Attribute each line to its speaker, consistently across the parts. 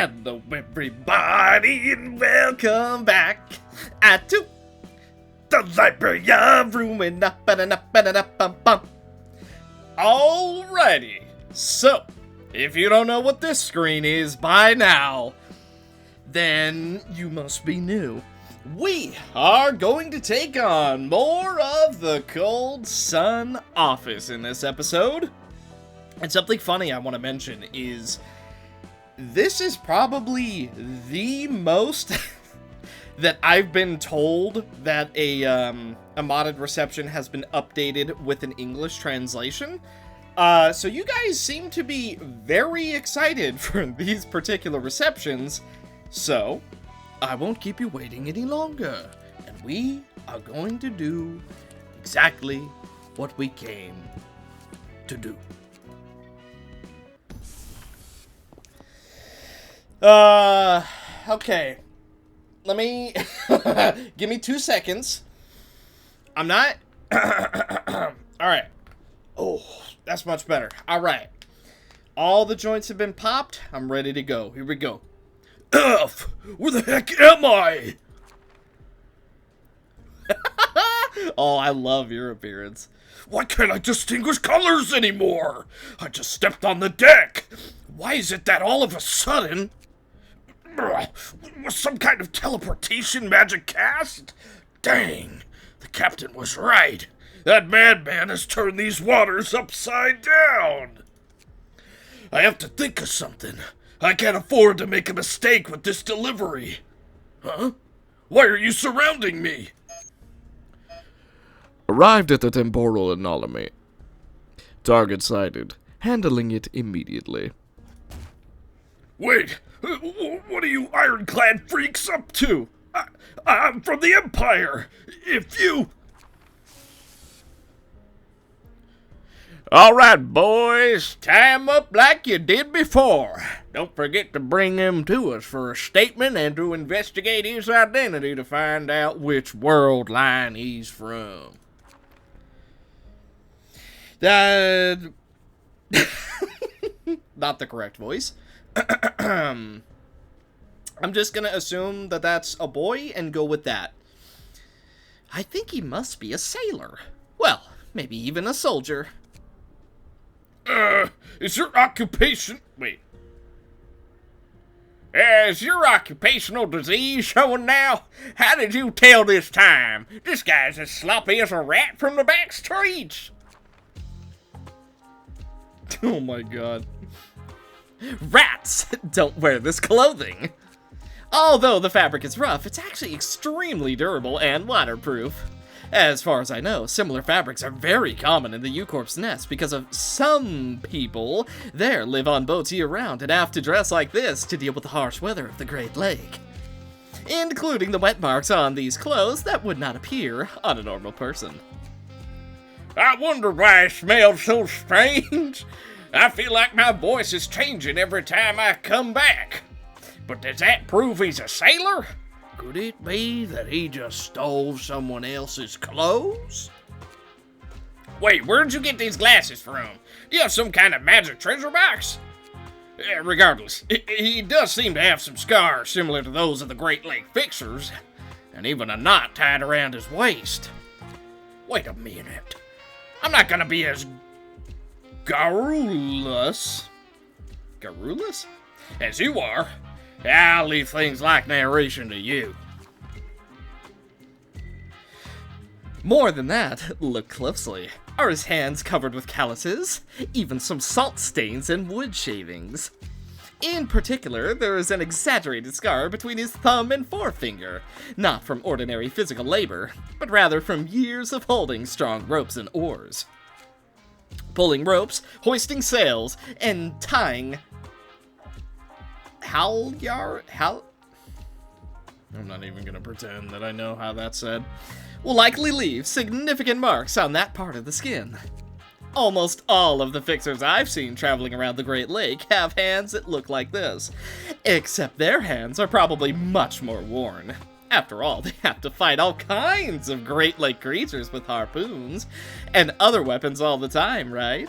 Speaker 1: Hello everybody and welcome back to the Library of Ruina. Alrighty, so if you don't know what this screen is by now, then you must be new. We are going to take on more of the Cold Sun Office in this episode. And something funny I want to mention is this is probably the most that I've been told that a modded reception has been updated with an English translation. So you guys seem to be very excited for these particular receptions. So I won't keep you waiting any longer. And we are going to do exactly what we came to do. Okay. Let me... Give me 2 seconds. I'm not... Alright. Oh, that's much better. Alright. All the joints have been popped. I'm ready to go. Here we go. F! Where the heck am I? Oh, I love your appearance. Why can't I distinguish colors anymore? I just stepped on the deck. Why is it that all of a sudden... Was some kind of teleportation magic cast? Dang, the captain was right. That madman has turned these waters upside down. I have to think of something. I can't afford to make a mistake with this delivery. Huh? Why are you surrounding me?
Speaker 2: Arrived at the temporal anomaly. Target sighted. Handling it immediately.
Speaker 1: Wait, what are you ironclad freaks up to? I'm from the Empire. If you...
Speaker 3: Alright, boys, tie him up like you did before. Don't forget to bring him to us for a statement and to investigate his identity to find out which world line he's from.
Speaker 1: Not the correct voice. I'm just gonna assume that that's a boy and go with that. I think he must be a sailor. Well, maybe even a soldier.
Speaker 3: Is your occupation... Wait. Is your occupational disease showing now? How did you tell this time? This guy's as sloppy as a rat from the back streets.
Speaker 1: Oh my god. Rats don't wear this clothing. Although the fabric is rough, it's actually extremely durable and waterproof. As far as I know, similar fabrics are very common in the U-Corp's nest because of some people there live on boats year-round and have to dress like this to deal with the harsh weather of the Great Lake. Including the wet marks on these clothes that would not appear on a normal person.
Speaker 3: I wonder why it smells so strange. I feel like my voice is changing every time I come back. But does that prove he's a sailor? Could it be that he just stole someone else's clothes? Wait, where'd you get these glasses from? You have some kind of magic treasure box? Regardless, he does seem to have some scars similar to those of the Great Lake Fixers, and even a knot tied around his waist. Wait a minute. I'm not gonna be as garrulous as you are. I'll leave things like narration to you.
Speaker 1: More than that, look closely. Are his hands covered with calluses? Even some salt stains and wood shavings. In particular, there is an exaggerated scar between his thumb and forefinger, not from ordinary physical labor, but rather from years of holding strong ropes and oars. Pulling ropes, hoisting sails, and tying I'm not even gonna pretend that I know how that's said. Will likely leave significant marks on that part of the skin. Almost all of the fixers I've seen traveling around the Great Lake have hands that look like this, except their hands are probably much more worn. After all, they have to fight all kinds of Great Lake creatures with harpoons and other weapons all the time, right?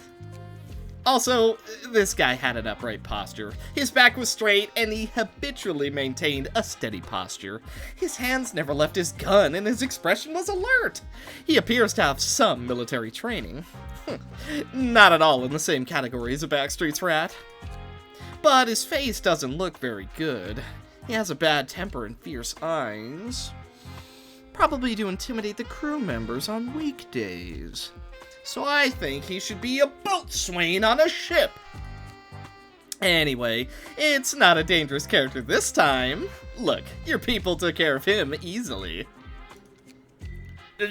Speaker 1: Also, this guy had an upright posture. His back was straight, and he habitually maintained a steady posture. His hands never left his gun, and his expression was alert. He appears to have some military training. Not at all in the same category as a Backstreet's rat. But his face doesn't look very good. He has a bad temper and fierce eyes. Probably to intimidate the crew members on weekdays. So I think he should be a boatswain on a ship. Anyway, it's not a dangerous character this time. Look, your people took care of him easily.
Speaker 3: Have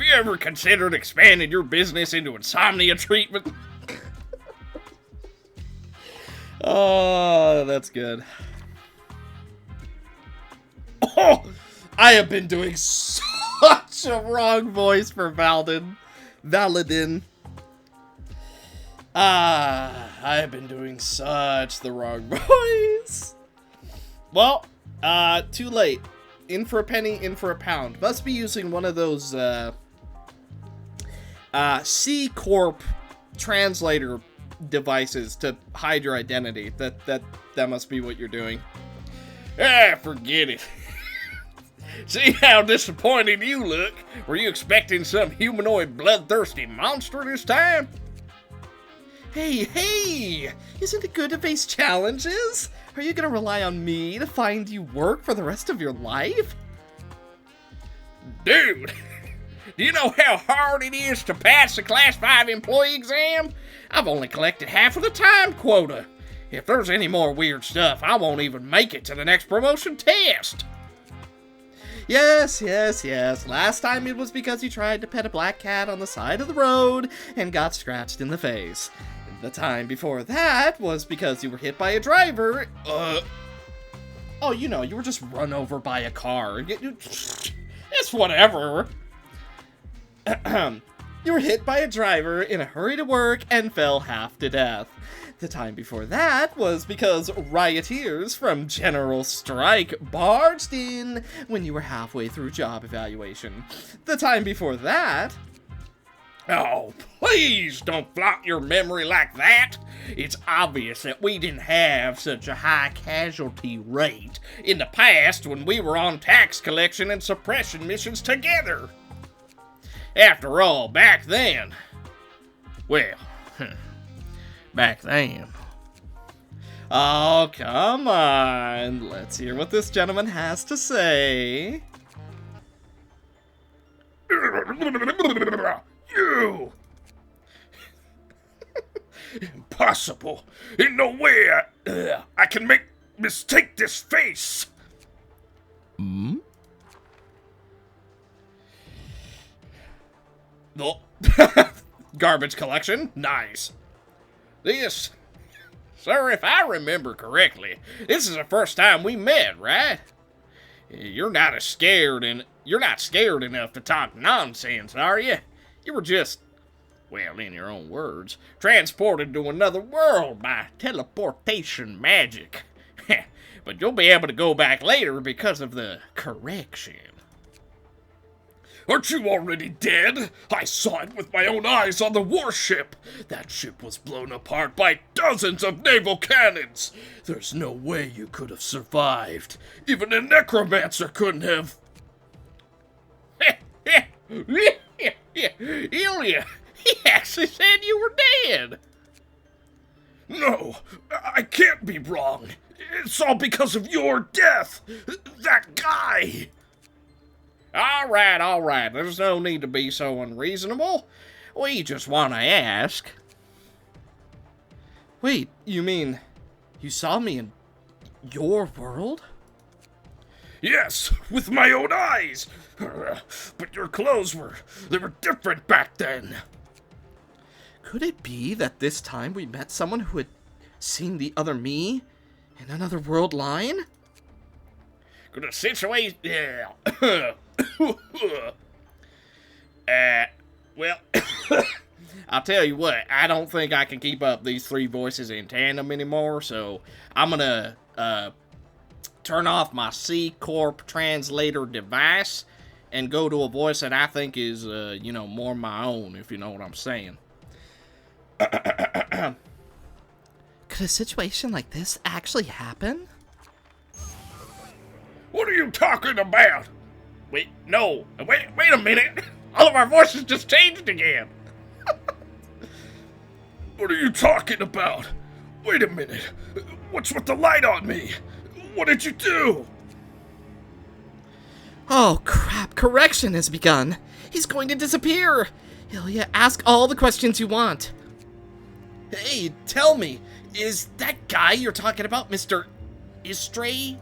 Speaker 3: you ever considered expanding your business into insomnia treatment?
Speaker 1: Oh, that's good. Oh, I have been doing such a wrong voice for Valadin. I have been doing such the wrong voice. Well, too late. In for a penny, in for a pound. Must be using one of those, C Corp translator devices to hide your identity. That must be what you're doing.
Speaker 3: Forget it. See how disappointed you look? Were you expecting some humanoid bloodthirsty monster this time?
Speaker 1: Hey! Isn't it good to face challenges? Are you gonna rely on me to find you work for the rest of your life?
Speaker 3: Dude, do you know how hard it is to pass the Class 5 employee exam? I've only collected half of the time quota. If there's any more weird stuff, I won't even make it to the next promotion test.
Speaker 1: Yes. Last time it was because you tried to pet a black cat on the side of the road and got scratched in the face. The time before that was because you were hit by a driver. Oh, you know, you were just run over by a car.
Speaker 3: It's whatever.
Speaker 1: You were hit by a driver in a hurry to work and fell half to death. The time before that was because rioters from General Strike barged in when you were halfway through job evaluation. The time before that...
Speaker 3: Oh, please don't flaunt your memory like that. It's obvious that we didn't have such a high casualty rate in the past when we were on tax collection and suppression missions together. After all, back then... Well... Back then.
Speaker 1: Oh, come on. Let's hear what this gentleman has to say.
Speaker 3: You! Impossible. In no way I can mistake this face.
Speaker 1: Hmm?
Speaker 3: Oh. Garbage collection? Nice. This, sir, if I remember correctly, this is the first time we met, right? You're not scared enough to talk nonsense, are you? You were just, well, in your own words, transported to another world by teleportation magic. But you'll be able to go back later because of the correction. Aren't you already dead? I saw it with my own eyes on the warship. That ship was blown apart by dozens of naval cannons. There's no way you could have survived. Even a necromancer couldn't have. Ilya, he actually said you were dead. No, I can't be wrong. It's all because of your death. That guy. All right. There's no need to be so unreasonable. We just want to ask.
Speaker 1: Wait, you mean you saw me in your world?
Speaker 3: Yes, with my own eyes. But your clothes were different back then.
Speaker 1: Could it be that this time we met someone who had seen the other me in another world line?
Speaker 3: Could a situation... Yeah. Well,
Speaker 1: I'll tell you what, I don't think I can keep up these three voices in tandem anymore, so I'm gonna turn off my C Corp translator device and go to a voice that I think is, more my own, if you know what I'm saying. Could a situation like this actually happen?
Speaker 3: What are you talking about? Wait, no. Wait a minute. All of our voices just changed again. What are you talking about? Wait a minute. What's with the light on me? What did you do?
Speaker 1: Oh crap, correction has begun. He's going to disappear. Ilya, ask all the questions you want. Hey, tell me, is that guy you're talking about Mr. Istray?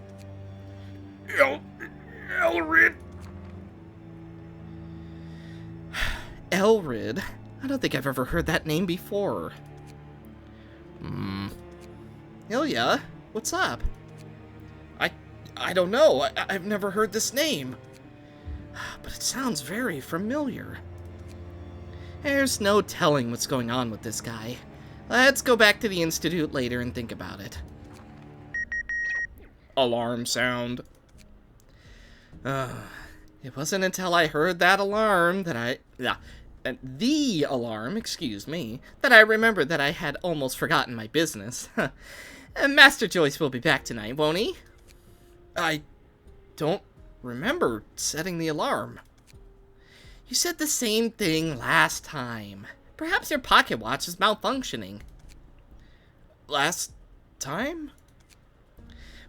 Speaker 3: Elrid?
Speaker 1: Elrid? I don't think I've ever heard that name before. Ilya, what's up? I don't know. I've never heard this name. But it sounds very familiar. There's no telling what's going on with this guy. Let's go back to the Institute later and think about it. Alarm sound. It wasn't until I heard that alarm that the alarm, excuse me, that I remembered that I had almost forgotten my business. Master Joyce will be back tonight, won't he? I don't remember setting the alarm. You said the same thing last time. Perhaps your pocket watch is malfunctioning. Last time?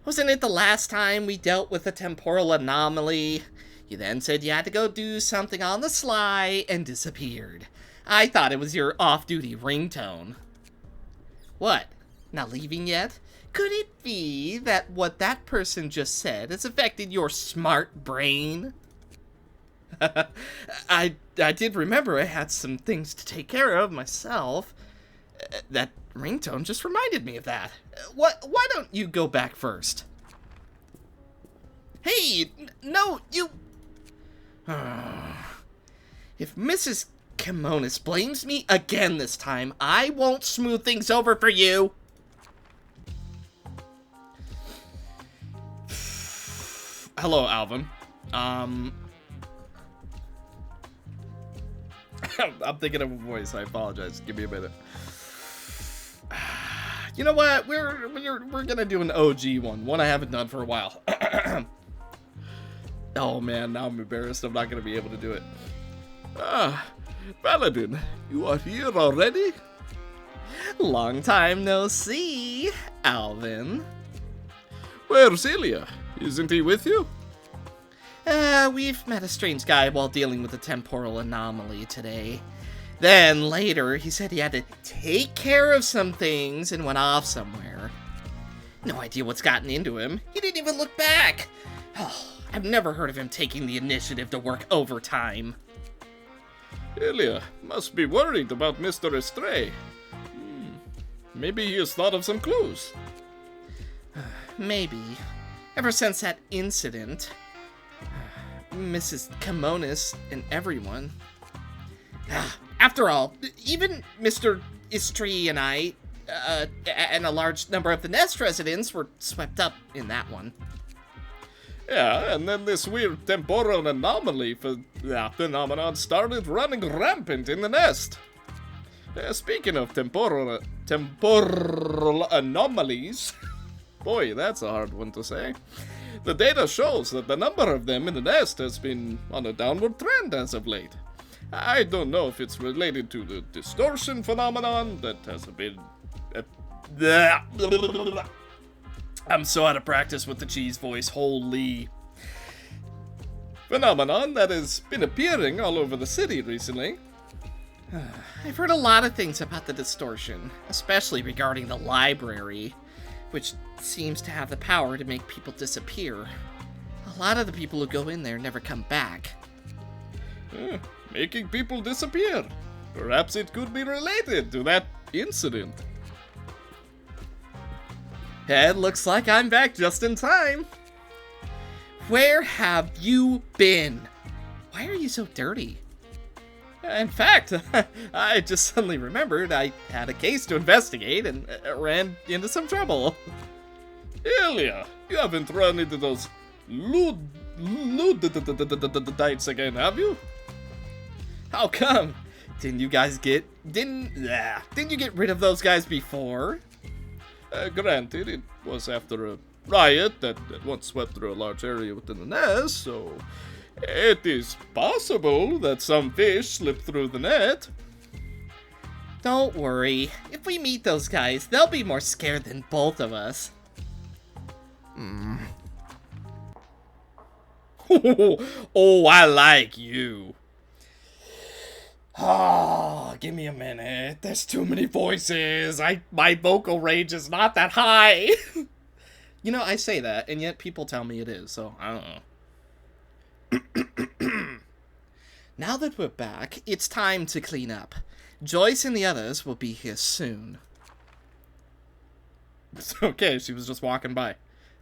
Speaker 1: Wasn't it the last time we dealt with a temporal anomaly? You then said you had to go do something on the sly and disappeared. I thought it was your off-duty ringtone. What? Not leaving yet? Could it be that what that person just said has affected your smart brain? I did remember I had some things to take care of myself. That ringtone just reminded me of that. Why don't you go back first? Hey, no, you... If Mrs. Kimonis blames me again this time, I won't smooth things over for you. Hello, Alvin. I'm thinking of a voice. I apologize. Give me a minute. You know what? We're gonna do an OG one I haven't done for a while. Oh man, now I'm embarrassed. I'm not gonna be able to do it.
Speaker 2: Paladin, you are here already?
Speaker 1: Long time no see, Alvin.
Speaker 2: Where's Ilya? Isn't he with you?
Speaker 1: We've met a strange guy while dealing with a temporal anomaly today. Then later, he said he had to take care of some things and went off somewhere. No idea what's gotten into him. He didn't even look back. Oh, I've never heard of him taking the initiative to work overtime.
Speaker 2: Ilya must be worried about Mr. Estray. Maybe he has thought of some clues.
Speaker 1: Maybe. Ever since that incident, Mrs. Kimonis and everyone. After all, even Mr. Istri and I, and a large number of the Nest residents were swept up in that one.
Speaker 2: Yeah, and then this weird temporal anomaly phenomenon started running rampant in the Nest. Speaking of temporal anomalies, boy, that's a hard one to say. The data shows that the number of them in the Nest has been on a downward trend as of late. I don't know if it's related to the distortion phenomenon that has been...
Speaker 1: I'm so out of practice with the cheese voice, holy...
Speaker 2: phenomenon that has been appearing all over the city recently.
Speaker 1: I've heard a lot of things about the distortion, especially regarding the library, which seems to have the power to make people disappear. A lot of the people who go in there never come back.
Speaker 2: Making people disappear. Perhaps it could be related to that incident.
Speaker 1: It looks like I'm back just in time. Where have you been? Why are you so dirty? In fact, I just suddenly remembered I had a case to investigate and ran into some trouble.
Speaker 2: Ilya, you haven't run into those Luddites again, have you?
Speaker 1: How come? Didn't you get rid of those guys before?
Speaker 2: Granted, it was after a riot that once swept through a large area within the nest, so it is possible that some fish slipped through the net.
Speaker 1: Don't worry. If we meet those guys, they'll be more scared than both of us. Oh, I like you. Oh, give me a minute. There's too many voices. My vocal range is not that high. You know, I say that, and yet people tell me it is, so I don't know. Now that we're back, it's time to clean up. Joyce and the others will be here soon. It's okay, she was just walking by.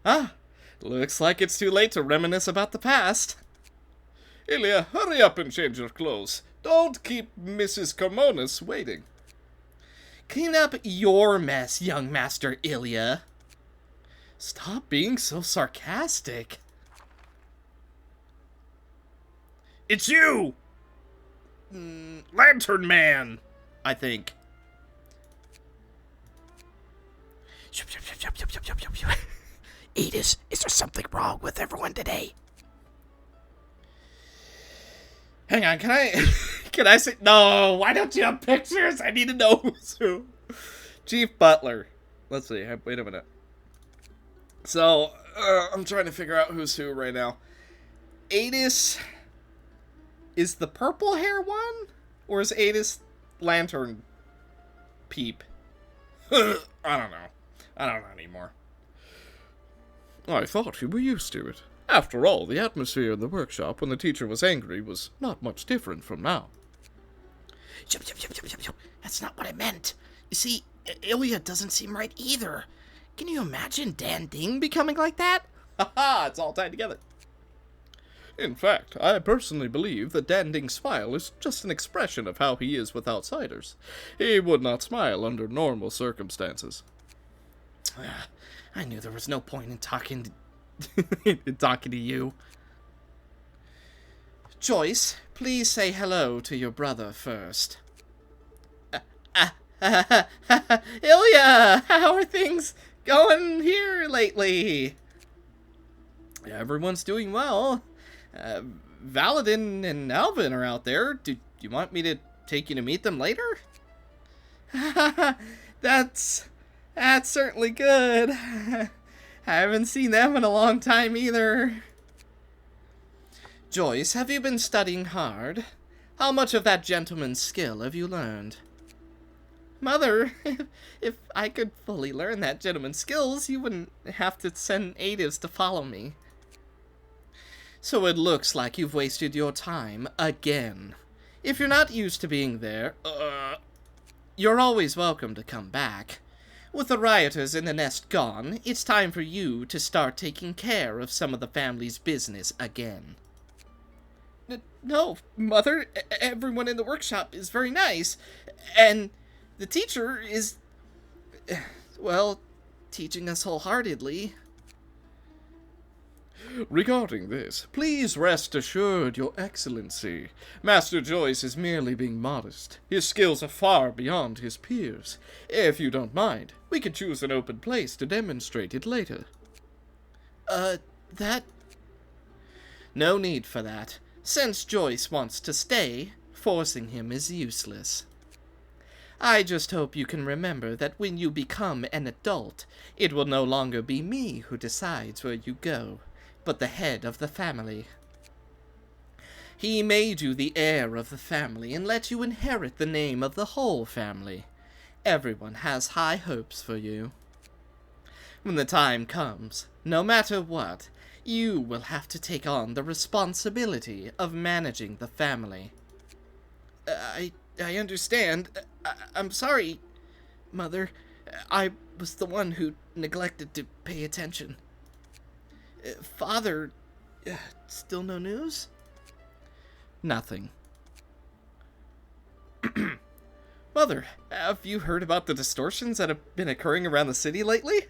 Speaker 1: Ah, looks like it's too late to reminisce about the past.
Speaker 2: Ilya, hurry up and change your clothes. Don't keep Mrs. Carmonis waiting.
Speaker 1: Clean up your mess, young Master Ilya. Stop being so sarcastic.
Speaker 3: It's you! Lantern Man!
Speaker 1: I think.
Speaker 4: Edith, is there something wrong with everyone today?
Speaker 1: Hang on, can I say, no, why don't you have pictures? I need to know who's who. Chief Butler. Let's see, wait a minute. So, I'm trying to figure out who's who right now. Adis is the purple hair one? Or is Adis Lantern Peep? I don't know. I don't know anymore.
Speaker 2: I thought you were used to it. After all, the atmosphere in the workshop when the teacher was angry was not much different from now.
Speaker 4: That's not what I meant. You see, Ilya doesn't seem right either. Can you imagine Dan Ding becoming like that?
Speaker 1: Haha, it's all tied together.
Speaker 2: In fact, I personally believe that Dan Ding's smile is just an expression of how he is with outsiders. He would not smile under normal circumstances.
Speaker 1: I knew there was no point in talking to you. Joyce, please say hello to your brother first. Ilya, how are things going here lately? Everyone's doing well. Valadin and Alvin are out there. Do you want me to take you to meet them later? That's certainly good. I haven't seen them in a long time either. Joyce, have you been studying hard? How much of that gentleman's skill have you learned? Mother, if I could fully learn that gentleman's skills, you wouldn't have to send natives to follow me. So it looks like you've wasted your time again. If you're not used to being there, you're always welcome to come back. With the rioters in the nest gone, it's time for you to start taking care of some of the family's business again. No, Mother, everyone in the workshop is very nice, and the teacher is, well, teaching us wholeheartedly.
Speaker 2: Regarding this, please rest assured, Your Excellency. Master Joyce is merely being modest. His skills are far beyond his peers. If you don't mind, we could choose an open place to demonstrate it later.
Speaker 1: That... No need for that. Since Joyce wants to stay, forcing him is useless. I just hope you can remember that when you become an adult, it will no longer be me who decides where you go, but the head of the family. He made you the heir of the family and let you inherit the name of the whole family. Everyone has high hopes for you. When the time comes, no matter what, you will have to take on the responsibility of managing the family. I understand. I'm sorry, Mother. I was the one who neglected to pay attention. Father, still no news? Nothing. Mother, have you heard about the distortions that have been occurring around the city lately?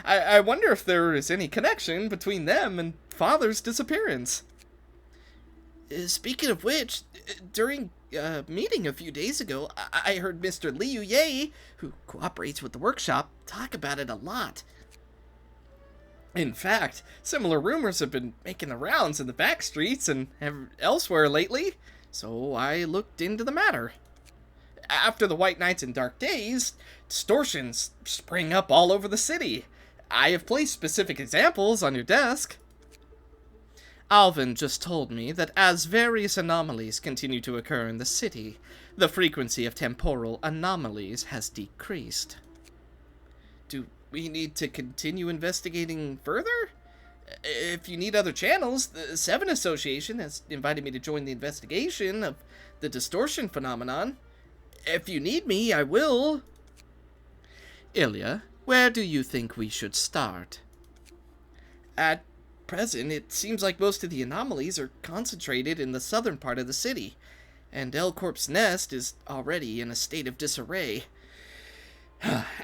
Speaker 1: I wonder if there is any connection between them and Father's disappearance.
Speaker 4: Speaking of which, during a meeting a few days ago, I heard Mr. Liu Ye, who cooperates with the workshop, talk about it a lot.
Speaker 1: In fact, similar rumors have been making the rounds in the back streets and elsewhere lately, so I looked into the matter. After the White Nights and Dark Days, distortions spring up all over the city. I have placed specific examples on your desk. Alvin just told me that as various anomalies continue to occur in the city, the frequency of temporal anomalies has decreased. Do we need to continue investigating further? If you need other channels, the Seven Association has invited me to join the investigation of the distortion phenomenon. If you need me, I will. Ilya, where do you think we should start? At present, it seems like most of the anomalies are concentrated in the southern part of the city, and L-Corp's nest is already in a state of disarray.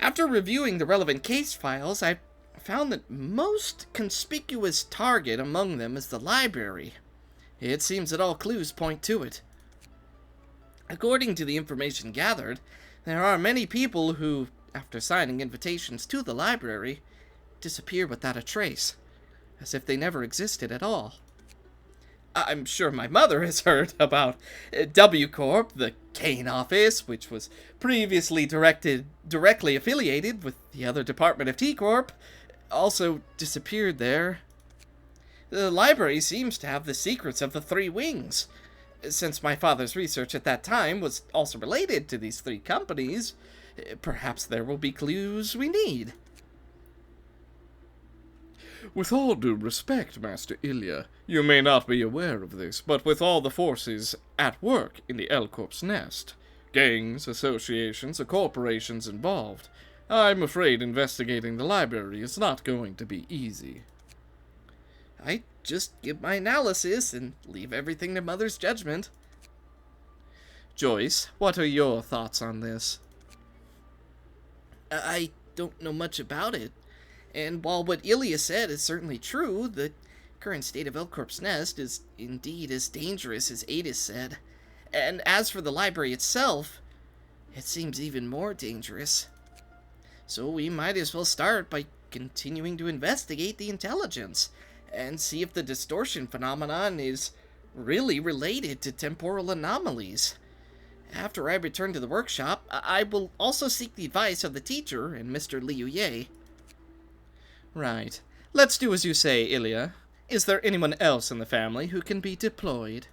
Speaker 1: After reviewing the relevant case files, I found that most conspicuous target among them is the library. It seems that all clues point to it. According to the information gathered, there are many people who, after signing invitations to the library, disappear without a trace, as if they never existed at all. I'm sure my mother has heard about W Corp, the Kane office, which was previously directly affiliated with the other department of T Corp, also disappeared there. The library seems to have the secrets of the Three Wings. Since my father's research at that time was also related to these three companies, perhaps there will be clues we need.
Speaker 2: With all due respect, Master Ilya, you may not be aware of this, but with all the forces at work in the L-Corp's nest, gangs, associations, and corporations involved, I'm afraid investigating the library is not going to be easy.
Speaker 4: I just give my analysis and leave everything to Mother's judgment.
Speaker 1: Joyce, what are your thoughts on this?
Speaker 4: I don't know much about it, and while what Ilya said is certainly true, the current state of L-Corp's nest is indeed as dangerous as Adis said. And as for the library itself, it seems even more dangerous. So we might as well start by continuing to investigate the intelligence, and see if the distortion phenomenon is really related to temporal anomalies. After I return to the workshop, I will also seek the advice of the teacher and Mr. Liu Ye.
Speaker 1: Right. Let's do as you say, Ilya. Is there anyone else in the family who can be deployed?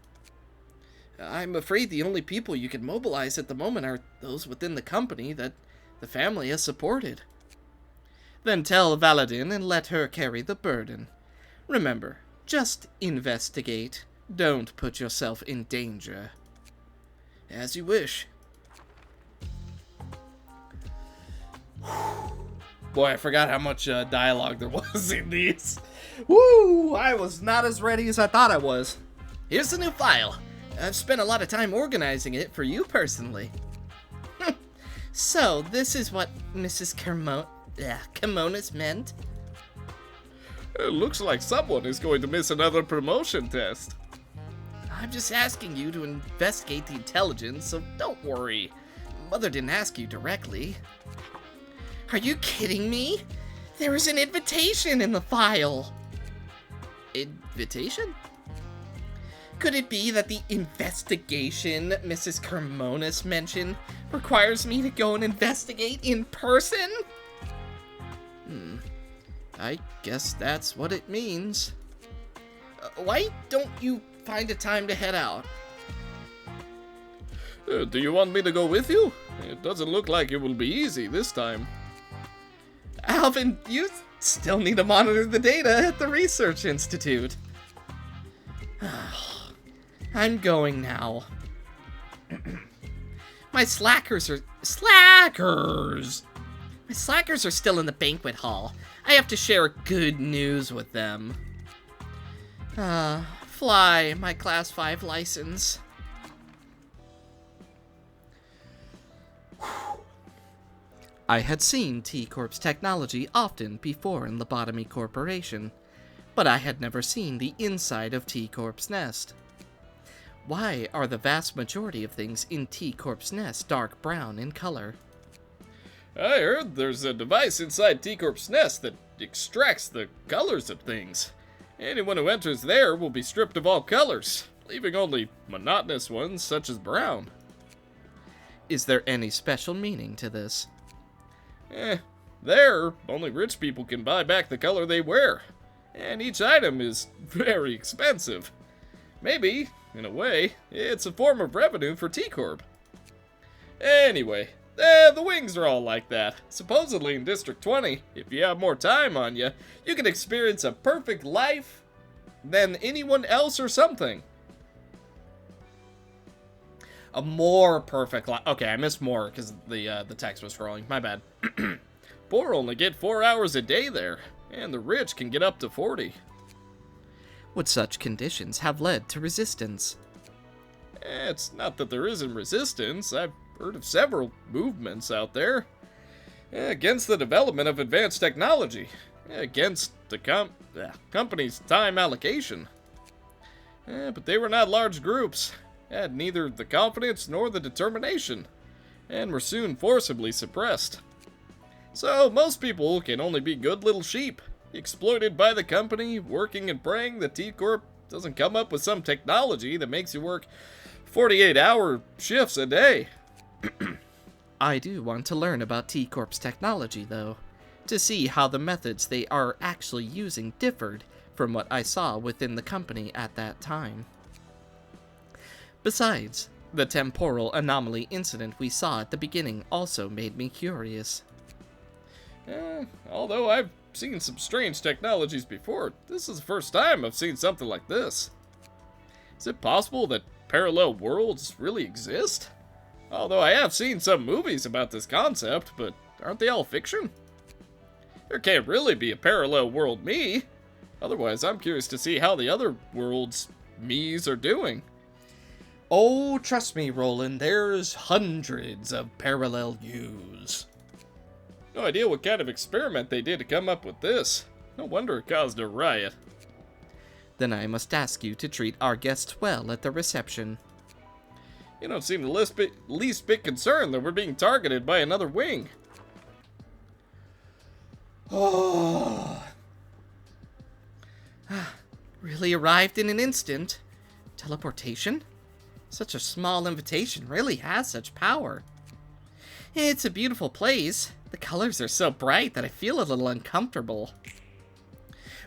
Speaker 4: I'm afraid the only people you can mobilize at the moment are those within the company that the family has supported.
Speaker 1: Then tell Valadin and let her carry the burden. Remember, just investigate. Don't put yourself in danger.
Speaker 4: As you wish.
Speaker 1: Boy, I forgot how much dialogue there was in these. Woo! I was not as ready as I thought I was.
Speaker 4: Here's the new file. I've spent a lot of time organizing it for you personally.
Speaker 5: So, this is what Mrs. Kimonis meant?
Speaker 2: It looks like someone is going to miss another promotion test.
Speaker 4: I'm just asking you to investigate the intelligence, so don't worry. Mother didn't ask you directly.
Speaker 5: Are you kidding me? There was an invitation in the file.
Speaker 4: Invitation?
Speaker 5: Could it be that the investigation Mrs. Kimonis mentioned requires me to go and investigate in person?
Speaker 4: I guess that's what it means. Why don't you find a time to head out?
Speaker 2: Do you want me to go with you? It doesn't look like it will be easy this time.
Speaker 1: Alvin, you still need to monitor the data at the Research Institute.
Speaker 5: I'm going now. My slackers are... Slackers! My slackers are still in the banquet hall. I have to share good news with them. Fly, my Class 5 license.
Speaker 1: I had seen T-Corp's technology often before in Lobotomy Corporation, but I had never seen the inside of T-Corp's nest.
Speaker 4: Why are the vast majority of things in T-Corp's nest dark brown in color?
Speaker 2: I heard there's a device inside T-Corp's nest that extracts the colors of things. Anyone who enters there will be stripped of all colors, leaving only monotonous ones such as brown.
Speaker 4: Is there any special meaning to this?
Speaker 2: There, only rich people can buy back the color they wear, and each item is very expensive. Maybe, in a way, it's a form of revenue for T-Corp. Anyway, the wings are all like that. Supposedly in District 20, if you have more time on you, you can experience a perfect life than anyone else or something.
Speaker 1: A more perfect life. Okay, I missed more because the text was scrolling. My bad.
Speaker 2: Poor only get 4 hours a day there, and the rich can get up to 40.
Speaker 4: Would such conditions have led to resistance?
Speaker 2: It's not that there isn't resistance. I've heard of several movements out there against the development of advanced technology, against the company's time allocation. But they were not large groups, had neither the confidence nor the determination, and were soon forcibly suppressed. So most people can only be good little sheep, exploited by the company, working and praying that T-Corp doesn't come up with some technology that makes you work 48-hour shifts a day.
Speaker 4: I do want to learn about T-Corp's technology, though, to see how the methods they are actually using differed from what I saw within the company at that time. Besides, the temporal anomaly incident we saw at the beginning also made me curious.
Speaker 2: Although I've seen some strange technologies before, this is the first time I've seen something like this. Is it possible that parallel worlds really exist? Although I have seen some movies about this concept, but aren't they all fiction? There can't really be a parallel world me. Otherwise, I'm curious to see how the other worlds me's are doing.
Speaker 1: Oh, trust me, Roland, there's hundreds of parallel yous.
Speaker 2: No idea what kind of experiment they did to come up with this. No wonder it caused a riot.
Speaker 4: Then I must ask you to treat our guests well at the reception.
Speaker 2: You don't seem the least bit concerned that we're being targeted by another wing.
Speaker 1: Oh.
Speaker 4: Really arrived in an instant. Teleportation? Such a small invitation really has such power. It's a beautiful place. The colors are so bright that I feel a little uncomfortable.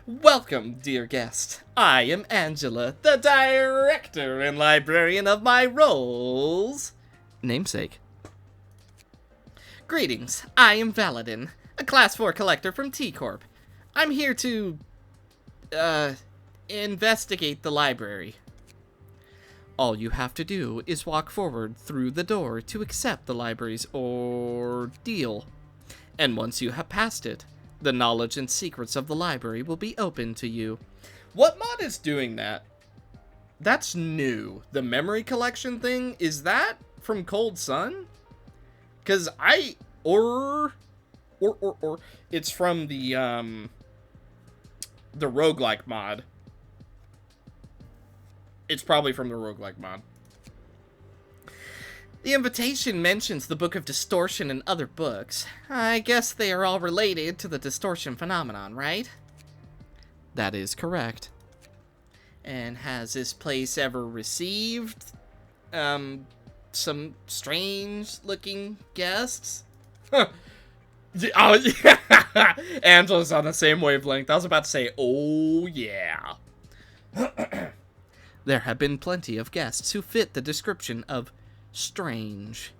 Speaker 4: Welcome, dear guest. I am Angela, the director and librarian of my roles. Namesake. Greetings, I am Valadin, a Class 4 collector from T-Corp. I'm here to, investigate the library. All you have to do is walk forward through the door to accept the library's ordeal. And once you have passed it, the knowledge and secrets of the library will be open to you.
Speaker 1: What mod is doing that? That's new. The memory collection thing, is that from Cold Sun? Because it's from the roguelike mod. It's probably from the roguelike mod.
Speaker 4: The invitation mentions the Book of Distortion and other books. I guess they are all related to the distortion phenomenon, right? That is correct. And has this place ever received, some strange-looking guests?
Speaker 1: Oh, yeah. Angela's on the same wavelength. I was about to say, oh, yeah.
Speaker 4: There have been plenty of guests who fit the description of strange.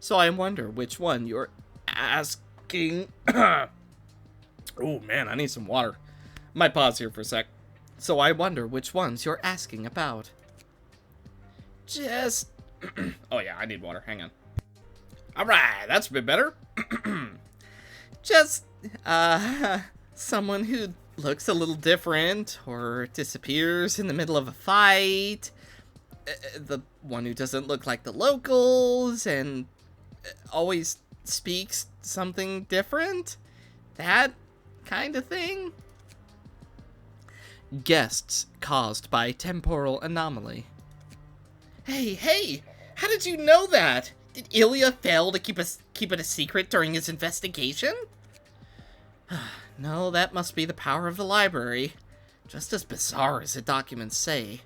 Speaker 4: So I wonder which one you're asking.
Speaker 1: Oh, man, I need some water. Might pause here for a sec.
Speaker 4: So I wonder which ones you're asking about.
Speaker 1: Just... oh, yeah, I need water. Hang on. All right, that's a bit better.
Speaker 4: Just, someone who looks a little different or disappears in the middle of a fight. The one who doesn't look like the locals and always speaks something different. That kind of thing. Guests caused by temporal anomaly.
Speaker 5: Hey, how did you know that? Did Ilya fail to keep it a secret during his investigation? No, that must be the power of the library. Just as bizarre as the documents say.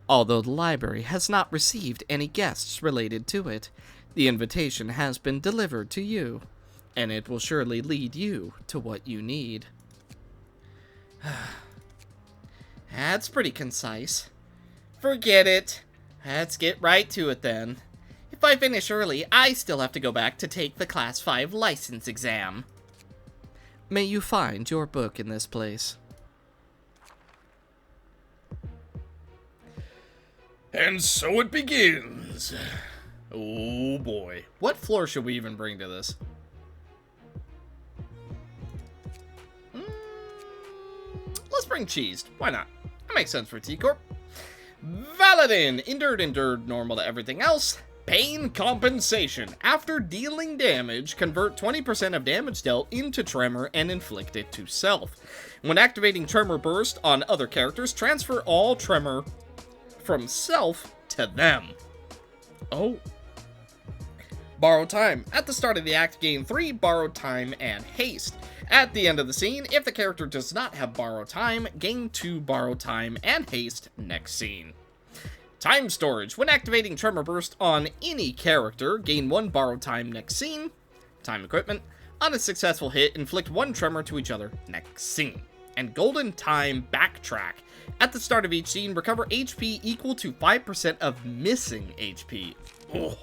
Speaker 5: Although the library has not received any guests related to it, the invitation has been delivered to you, and it will surely lead you to what you need. That's pretty concise. Forget it. Let's get right to it then. If I finish early, I still have to go back to take the Class 5 license exam. May you find your book in this place.
Speaker 1: And so it begins. Oh boy. What floor should we even bring to this? Let's bring cheese. Why not? That makes sense for T-Corp. Valadin. Endured, normal to everything else. Pain compensation. After dealing damage, convert 20% of damage dealt into tremor and inflict it to self. When activating tremor burst on other characters, transfer all tremor from self to them. Oh. Borrow time. At the start of the act, gain 3 borrowed time and haste. At the end of the scene, if the character does not have borrowed time, gain 2 borrowed time and haste next scene. Time storage. When activating Tremor Burst on any character, gain 1 borrowed time next scene. Time equipment. On a successful hit, inflict 1 tremor to each other next scene. And golden time backtrack. At the start of each scene, recover HP equal to 5% of missing HP. Ugh.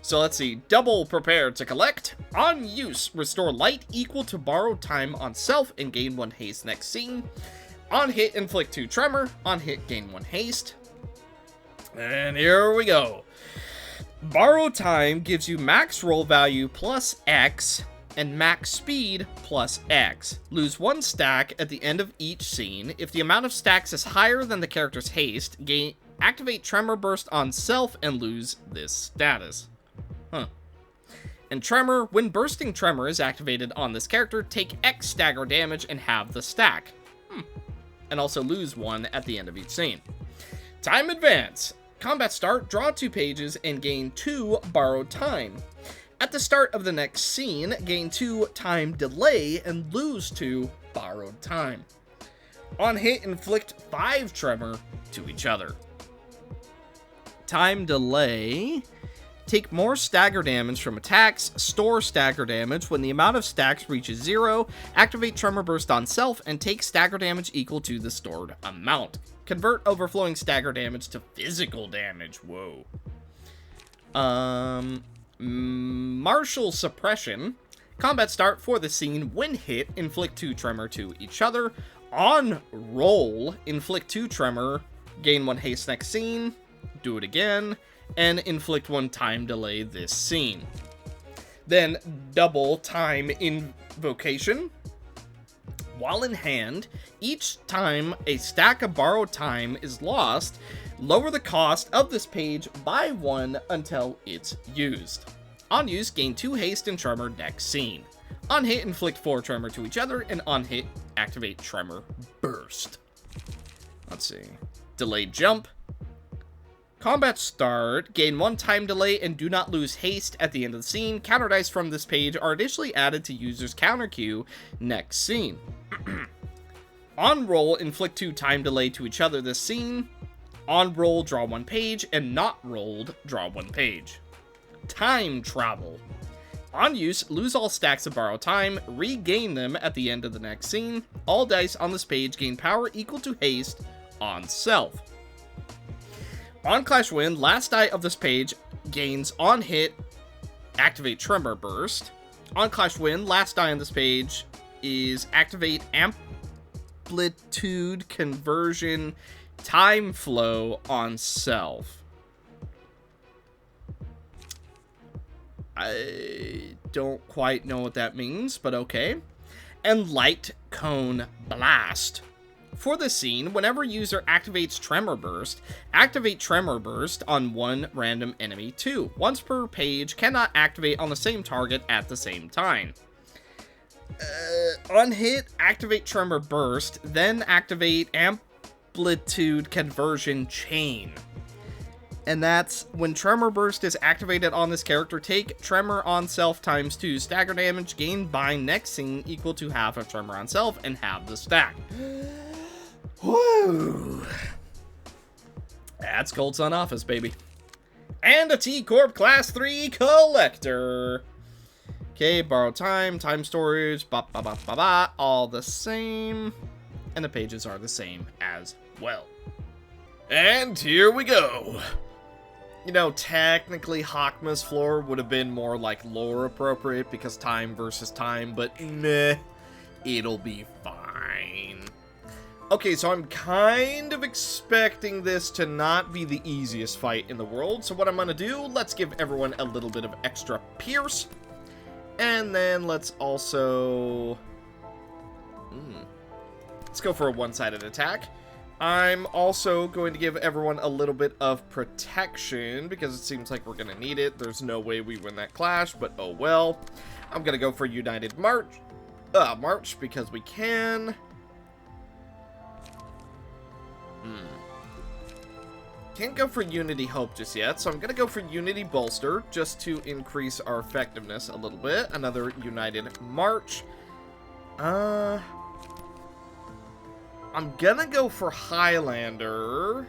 Speaker 1: So let's see. Double prepare to collect. On use, restore light equal to borrowed time on self and gain 1 haste next scene. On hit, inflict 2 tremor. On hit, gain 1 haste. And here we go. Borrowed time gives you max roll value plus X and max speed plus X. Lose 1 stack at the end of each scene. If the amount of stacks is higher than the character's haste, activate Tremor Burst on self and lose this status. And Tremor, when bursting Tremor is activated on this character, take X stagger damage and have the stack. And also lose 1 at the end of each scene. Time advance. Combat start, draw 2 pages, and gain 2 borrowed time. At the start of the next scene, gain 2 time delay and lose 2 borrowed time. On hit, inflict 5 tremor to each other. Time delay. Take more stagger damage from attacks, store stagger damage when the amount of stacks reaches 0, activate Tremor Burst on self, and take stagger damage equal to the stored amount. Convert overflowing stagger damage to physical damage. Whoa. Martial suppression. Combat start for the scene. When hit, inflict 2 tremor to each other. On roll, inflict 2 tremor, gain 1 haste next scene. Do it again. And inflict 1 time delay this scene. Then double time invocation. While in hand, each time a stack of borrowed time is lost, lower the cost of this page by 1 until it's used. On use, gain 2 haste and tremor next scene. On hit, inflict 4 tremor to each other, and on hit, activate Tremor Burst. Let's see. Delayed jump. Combat start, gain 1 time delay and do not lose haste at the end of the scene. Counter dice from this page are additionally added to user's counter queue next scene. On roll, inflict 2 time delay to each other this scene. On roll, draw 1 page, and not rolled, draw 1 page. Time travel. On use, lose all stacks of borrowed time, regain them at the end of the next scene. All dice on this page gain power equal to haste on self. On Clash Win, last die of this page gains on hit, activate Tremor Burst. On Clash Win, last die on this page is activate Amplitude Conversion Time Flow on self. I don't quite know what that means, but okay. And Light Cone Blast. For the scene, whenever user activates Tremor Burst, activate Tremor Burst on 1 random enemy 2. Once per page, cannot activate on the same target at the same time. On hit, activate Tremor Burst, then activate
Speaker 5: amplitude conversion chain. And that's when Tremor Burst is activated on this character, take Tremor on Self times 2 stagger damage gained by next scene equal to half of Tremor on Self and half the stack. Woo! That's Cold Sun Office, baby. And a T-Corp Class 3 Collector. Okay, borrow time, time storage, all the same. And the pages are the same as well.
Speaker 1: And here we go.
Speaker 5: You know, technically Hakma's floor would have been more like lore appropriate because time versus time, but meh, it'll be fine. Okay, so I'm kind of expecting this to not be the easiest fight in the world, so what I'm gonna do, let's give everyone a little bit of extra pierce, and then let's also... let's go for a one-sided attack. I'm also going to give everyone a little bit of protection because it seems like we're going to need it. There's no way we win that clash, but oh well. I'm going to go for United March because we can. Can't go for Unity Hope just yet, so I'm going to go for Unity Bolster just to increase our effectiveness a little bit. Another United March. I'm gonna go for Highlander.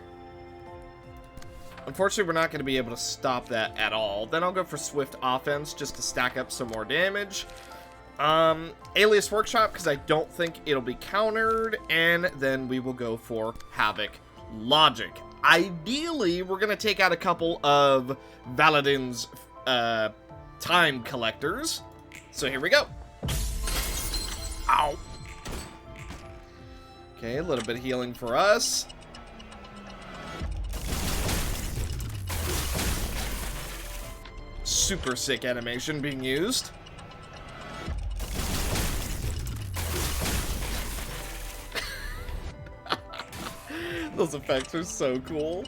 Speaker 5: Unfortunately, we're not gonna be able to stop that at all. Then I'll go for Swift Offense just to stack up some more damage. Alias Workshop, because I don't think it'll be countered. And then we will go for Havoc Logic. Ideally, we're gonna take out a couple of Valadin's time collectors. So here we go. Ow. Okay, a little bit of healing for us. Super sick animation being used. Those effects are so cool.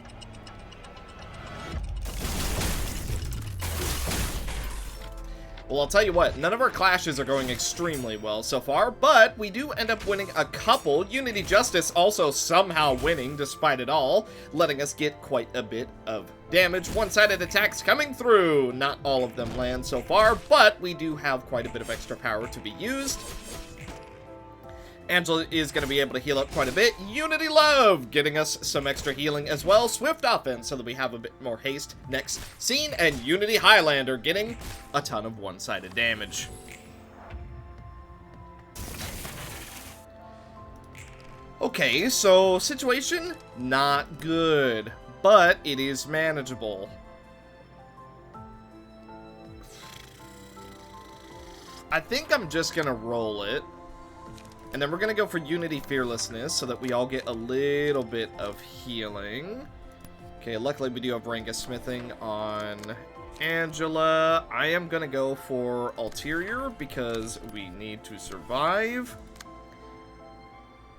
Speaker 5: Well, I'll tell you what, none of our clashes are going extremely well so far, but we do end up winning a couple. Unity Justice also somehow winning despite it all, letting us get quite a bit of damage. One-sided attacks coming through. Not all of them land so far, but we do have quite a bit of extra power to be used. Angela is going to be able to heal up quite a bit. Unity Love getting us some extra healing as well. Swift Offense so that we have a bit more haste next scene. And Unity Highlander getting a ton of one-sided damage. Okay, so situation, not good, but it is manageable. I think I'm just going to roll it. And then we're going to go for Unity Fearlessness so that we all get a little bit of healing. Okay, luckily we do have Ranga Smithing on Angela. I am going to go for Ulterior because we need to survive.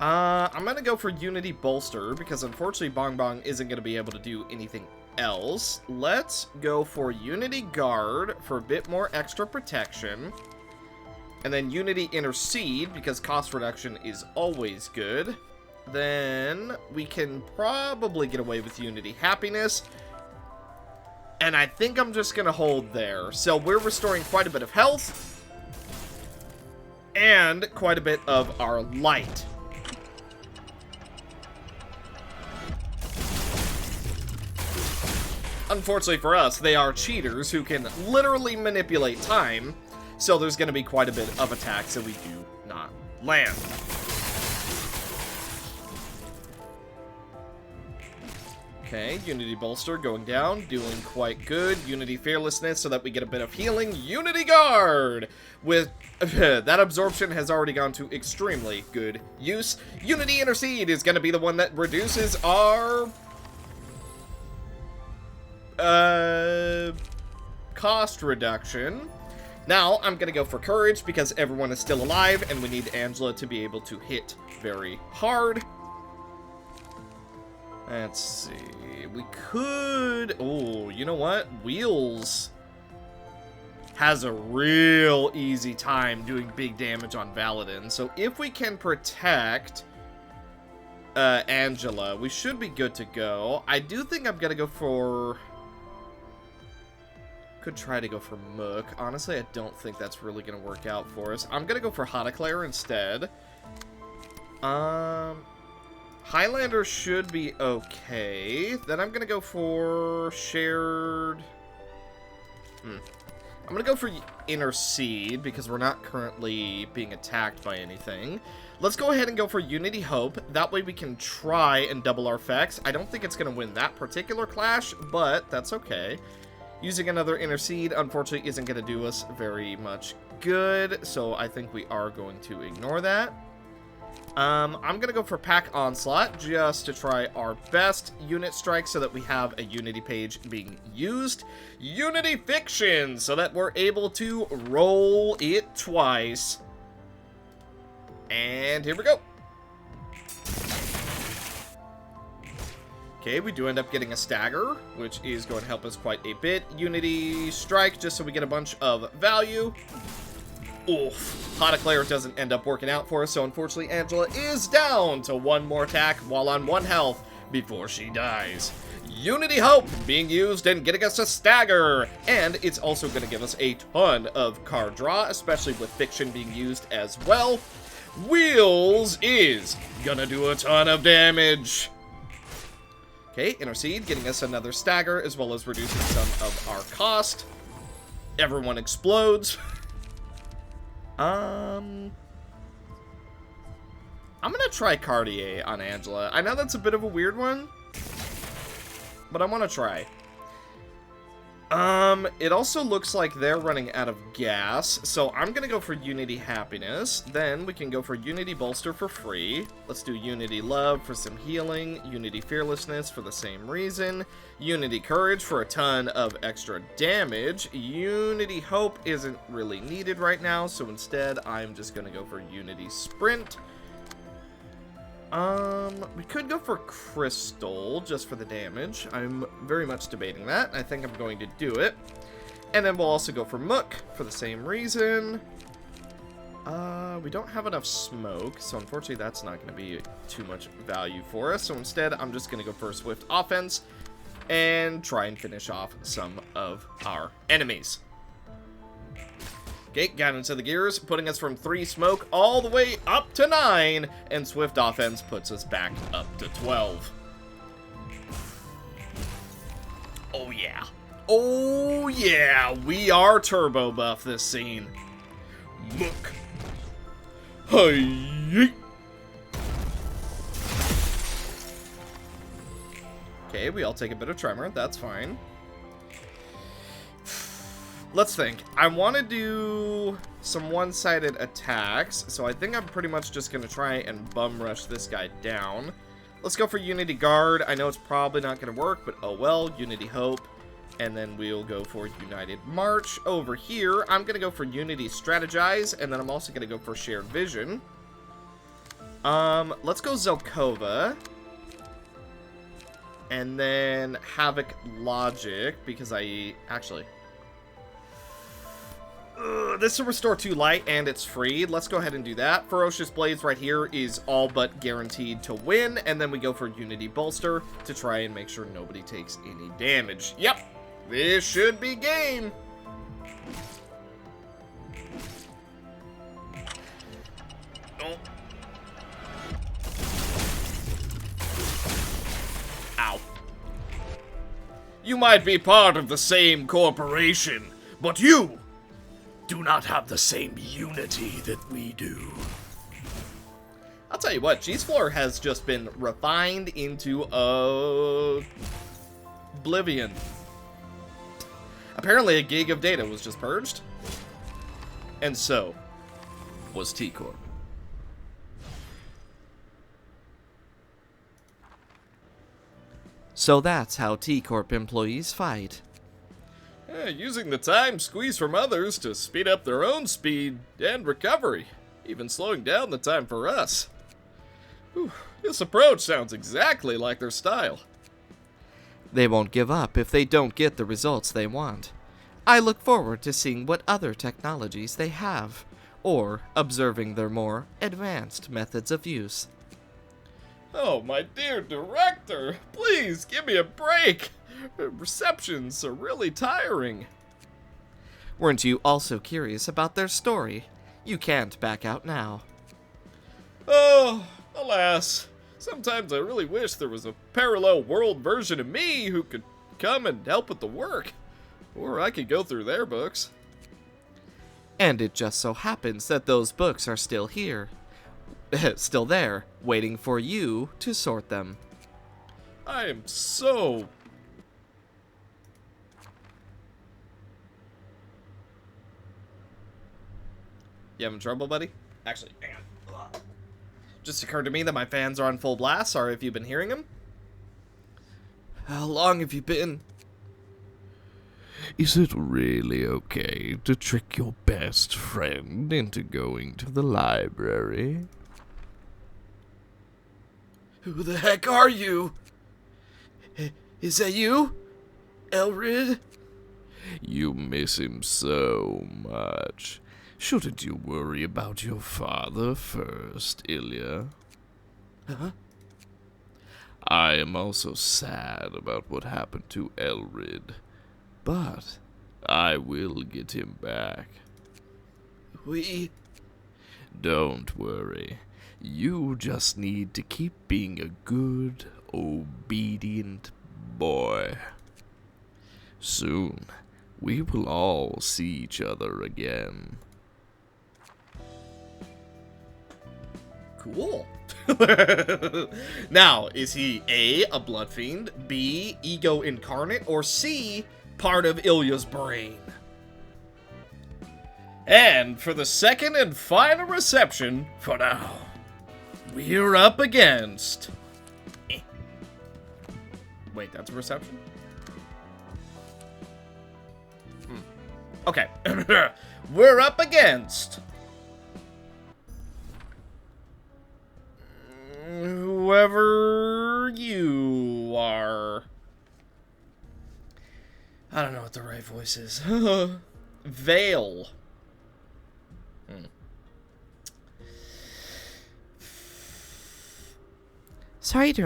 Speaker 5: I'm going to go for Unity Bolster because unfortunately Bong Bong isn't going to be able to do anything else. Let's go for Unity Guard for a bit more extra protection. And then Unity Intercede, because cost reduction is always good. Then we can probably get away with Unity Happiness. And I think I'm just going to hold there. So we're restoring quite a bit of health. And quite a bit of our light. Unfortunately for us, they are cheaters who can literally manipulate time. So there's going to be quite a bit of attacks that we do not land. Okay, Unity Bolster going down, doing quite good. Unity Fearlessness so that we get a bit of healing. Unity Guard! With that absorption has already gone to extremely good use. Unity Intercede is going to be the one that reduces our... cost reduction. Now, I'm going to go for Courage because everyone is still alive and we need Angela to be able to hit very hard. Let's see. We could... Oh, you know what? Wheels has a real easy time doing big damage on Valadin. So if we can protect
Speaker 1: Angela, we should be good to go. I do think I'm gonna go for... Could try to go for Mook. Honestly, I don't think that's really gonna work out for us. I'm gonna go for Hauteclair instead. Highlander should be okay. Then I'm gonna go for shared... I'm gonna go for Intercede because we're not currently being attacked by anything. Let's go ahead and go for Unity Hope. That way we can try and double our effects. I don't think it's gonna win that particular clash, but that's okay. Using another Intercede, unfortunately, isn't gonna do us very much good, so I think we are going to ignore that. I'm gonna go for Pack Onslaught just to try our best unit strike so that we have a Unity page being used. Unity Fiction, so that we're able to roll it twice. And here we go. Okay, we do end up getting a stagger, which is going to help us quite a bit. Unity Strike, just so we get a bunch of value. Oof. Hauteclair doesn't end up working out for us, so unfortunately Angela is down to one more attack while on 1 health before she dies. Unity Hope being used and getting us a stagger, and it's also going to give us a ton of card draw, especially with Fiction being used as well. Wheels is gonna do a ton of damage. Okay, Intercede getting us another stagger as well as reducing some of our cost. Everyone explodes. I'm gonna try Cartier on Angela. I know that's a bit of a weird one, but I want to try. It also looks like they're running out of gas, so I'm gonna go for Unity Happiness. Then we can go for Unity Bolster for free. Let's do Unity Love for some healing, Unity Fearlessness for the same reason, Unity Courage for a ton of extra damage. Unity Hope isn't really needed right now, so instead I'm just gonna go for Unity Sprint. We could go for Crystal, just for the damage. I'm very much debating that. I think I'm going to do it. And then we'll also go for Mook, for the same reason. We don't have enough smoke, so unfortunately that's not going to be too much value for us. So instead, I'm just going to go for a Swift Offense, and try and finish off some of our enemies. Okay, got into the gears, putting us from 3 smoke all the way up to 9, and Swift Offense puts us back up to 12. Oh yeah. Oh yeah, we are turbo buff this scene. Mook. Hey. Okay, we all take a bit of tremor, that's fine. Let's think. I want to do some one-sided attacks, so I think I'm pretty much just going to try and bum rush this guy down. Let's go for Unity Guard. I know it's probably not going to work, but oh well. Unity Hope. And then we'll go for United March. Over here, I'm going to go for Unity Strategize, and then I'm also going to go for Shared Vision. Let's go Zelkova. And then Havoc Logic, because actually... this is Restore 2 Light, and it's free. Let's go ahead and do that. Ferocious Blades right here is all but guaranteed to win, and then we go for Unity Bolster to try and make sure nobody takes any damage. Yep, this should be game. Oh. Ow. You might be part of the same corporation, but you do not have the same unity that we do. I'll tell you what, Cheese Floor has just been refined into oblivion. Apparently a gig of data was just purged. And so was T-Corp.
Speaker 5: So that's how T-Corp employees fight.
Speaker 2: Using the time squeezed from others to speed up their own speed and recovery, even slowing down the time for us. Whew, this approach sounds exactly like their style.
Speaker 5: They won't give up if they don't get the results they want. I look forward to seeing what other technologies they have, or observing their more advanced methods of use.
Speaker 1: Oh, my dear director, please give me a break. Receptions are really tiring.
Speaker 5: Weren't you also curious about their story? You can't back out now.
Speaker 1: Oh, alas. Sometimes I really wish there was a parallel world version of me who could come and help with the work. Or I could go through their books.
Speaker 5: And it just so happens that those books are still here. Still there, waiting for you to sort them.
Speaker 1: I am so... You having trouble, buddy? Actually, hang on. Just occurred to me that my fans are on full blast. Sorry if you've been hearing them. How long have you been?
Speaker 2: Is it really okay to trick your best friend into going to the library?
Speaker 1: Who the heck are you? Is that you? Elrid?
Speaker 2: You miss him so much. Shouldn't you worry about your father first, Ilya?
Speaker 1: Huh?
Speaker 2: I am also sad about what happened to Elrid, but I will get him back. Don't worry. You just need to keep being a good, obedient boy. Soon, we will all see each other again.
Speaker 1: Cool. Now, is he A blood fiend, B, ego incarnate, or C, part of Ilya's brain? And for the second and final reception, for now, we're up against... Wait, that's a reception? Okay. We're up against... whoever you are. I don't know what the right voice is. Vale.
Speaker 5: Sorry to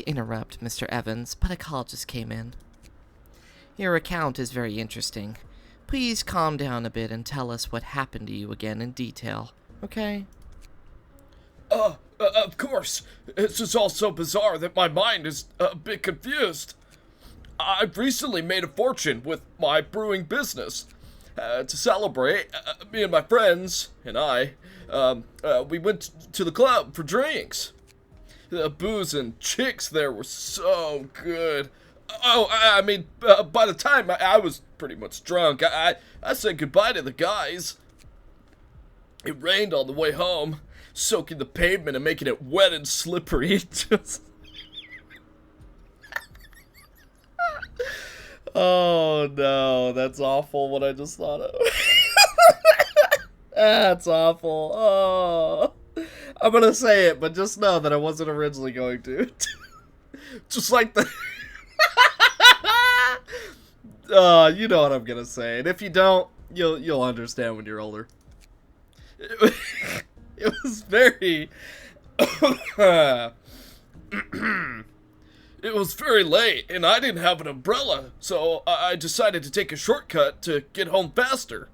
Speaker 5: interrupt, Mr. Evans, but a call just came in. Your account is very interesting. Please calm down a bit and tell us what happened to you again in detail, okay?
Speaker 1: Of course. It's just all so bizarre that my mind is a bit confused. I've recently made a fortune with my brewing business. To celebrate, me and my friends, and I, we went to the club for drinks. The booze and chicks there were so good. Oh, I mean, by the time I was pretty much drunk, I said goodbye to the guys. It rained on the way home, soaking the pavement and making it wet and slippery. Oh no, that's awful what I just thought of. That's awful. Oh. I'm gonna say it, but just know that I wasn't originally going to. Just like the... you know what I'm gonna say, and if you don't, you'll understand when you're older. It was very... It was very late, and I didn't have an umbrella, so I decided to take a shortcut to get home faster.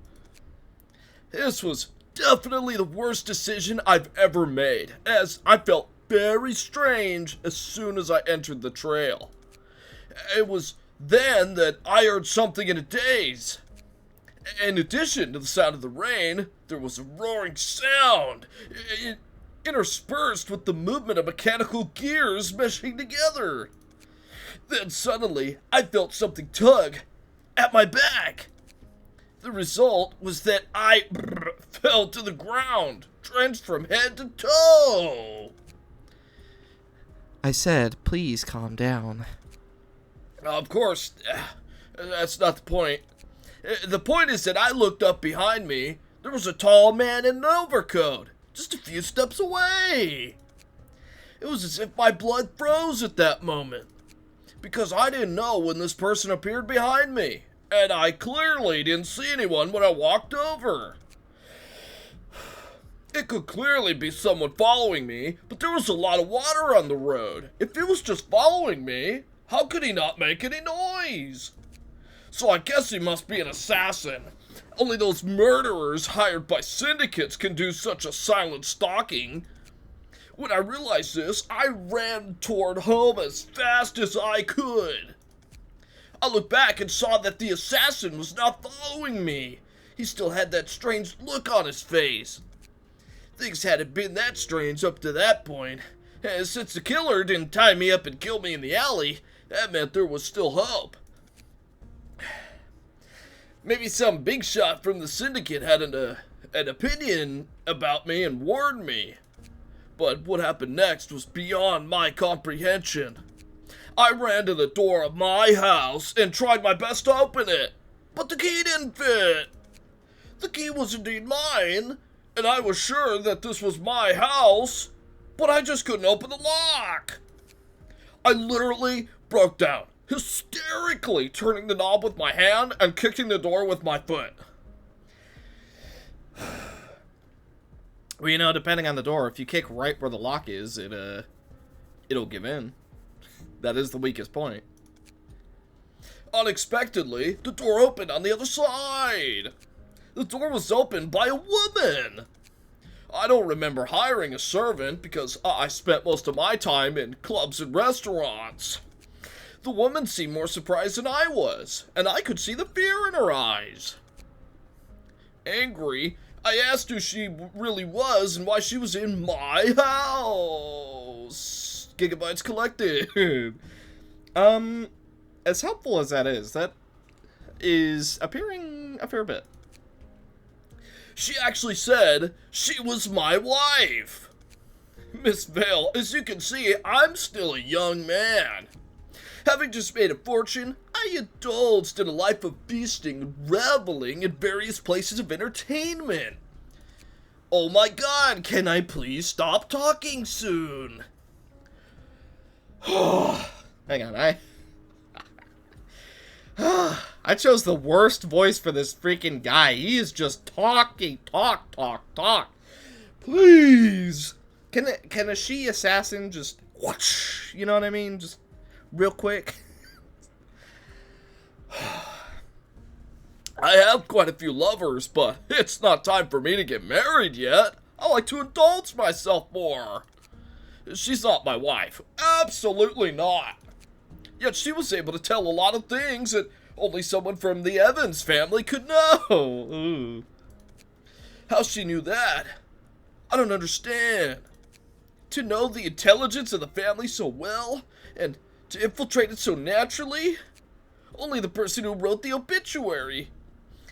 Speaker 1: This was definitely the worst decision I've ever made, as I felt very strange as soon as I entered the trail. It was then that I heard something in a daze. In addition to the sound of the rain, there was a roaring sound, interspersed with the movement of mechanical gears meshing together. Then suddenly, I felt something tug at my back. The result was that I fell to the ground, drenched from head to toe.
Speaker 5: I said, please calm down.
Speaker 1: Of course, that's not the point. The point is that I looked up behind me. There was a tall man in an overcoat, just a few steps away. It was as if my blood froze at that moment, because I didn't know when this person appeared behind me, and I clearly didn't see anyone when I walked over.
Speaker 2: It could clearly be someone following me, but there was a lot of water on the road. If he was just following me, how could he not make any noise? So I guess he must be an assassin. Only those murderers hired by syndicates can do such a silent stalking. When I realized this, I ran toward home as fast as I could. I looked back and saw that the assassin was not following me. He still had that strange look on his face. Things hadn't been that strange up to that point. And since the killer didn't tie me up and kill me in the alley, that meant there was still hope. Maybe some big shot from the syndicate had an opinion about me and warned me. But what happened next was beyond my comprehension. I ran to the door of my house and tried my best to open it, but the key didn't fit. The key was indeed mine, and I was sure that this was my house, but I just couldn't open the lock. I literally broke down, hysterically turning the knob with my hand and kicking the door with my foot.
Speaker 1: Well, you know, depending on the door, if you kick right where the lock is, it'll give in. That is the weakest point.
Speaker 2: Unexpectedly, the door opened on the other side. The door was opened by a woman. I don't remember hiring a servant because I spent most of my time in clubs and restaurants. The woman seemed more surprised than I was, and I could see the fear in her eyes. Angry, I asked who she really was and why she was in my house. Gigabytes collected.
Speaker 1: As helpful as that is appearing a fair bit.
Speaker 2: She actually said she was my wife. Miss Vale, as you can see, I'm still a young man. Having just made a fortune, I indulged in a life of feasting and reveling in various places of entertainment. Oh my god, can I please stop talking soon?
Speaker 1: Hang on, I chose the worst voice for this freaking guy. He is just talking, talk.
Speaker 2: Please.
Speaker 1: Can a she assassin just whoosh, you know what I mean? Just real quick.
Speaker 2: I have quite a few lovers, but it's not time for me to get married yet. I like to indulge myself more. She's not my wife. Absolutely not. Yet she was able to tell a lot of things that only someone from the Evans family could know. Ooh. How she knew that, I don't understand. To know the intelligence of the family so well, and to infiltrate it so naturally, only the person who wrote the obituary.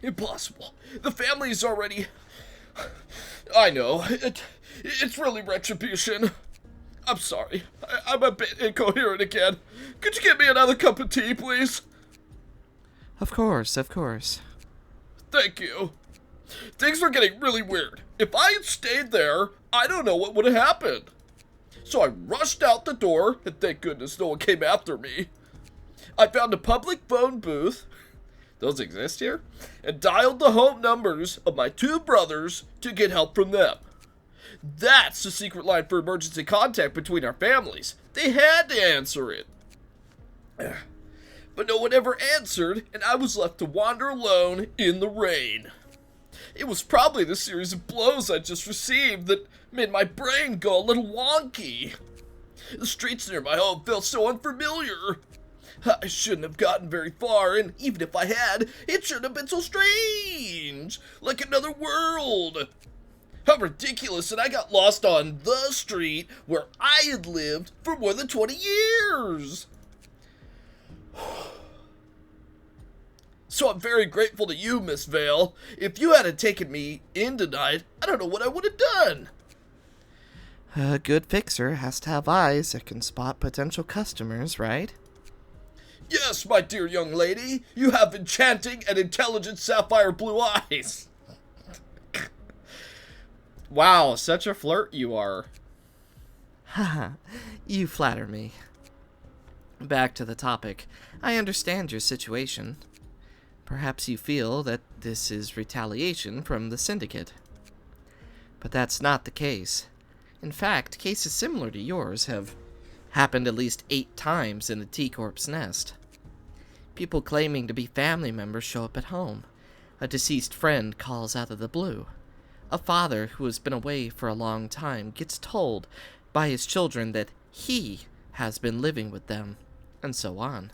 Speaker 2: Impossible. The family is already... I know, it's really retribution. I'm sorry. I'm a bit incoherent again. Could you get me another cup of tea, please?
Speaker 5: Of course.
Speaker 2: Thank you. Things were getting really weird. If I had stayed there, I don't know what would have happened. So I rushed out the door, and thank goodness no one came after me. I found a public phone booth,
Speaker 1: Those exist here?
Speaker 2: and dialed the home numbers of my two brothers to get help from them. That's the secret line for emergency contact between our families. They had to answer it. But no one ever answered, and I was left to wander alone in the rain. It was probably the series of blows I just received that made my brain go a little wonky. The streets near my home felt so unfamiliar. I shouldn't have gotten very far, and even if I had, it shouldn't have been so strange. Like another world. How ridiculous that I got lost on the street where I had lived for more than 20 years. So I'm very grateful to you, Miss Vale. If you hadn't taken me in tonight, I don't know what I would have done.
Speaker 5: A good fixer has to have eyes that can spot potential customers, right?
Speaker 2: Yes, my dear young lady, you have enchanting and intelligent sapphire blue eyes.
Speaker 1: Wow, such a flirt you are.
Speaker 5: Haha, you flatter me. Back to the topic. I understand your situation. Perhaps you feel that this is retaliation from the syndicate. But that's not the case. In fact, cases similar to yours have happened at least 8 times in the T-Corp's nest. People claiming to be family members show up at home. A deceased friend calls out of the blue. A father who has been away for a long time gets told by his children that he has been living with them, and so on.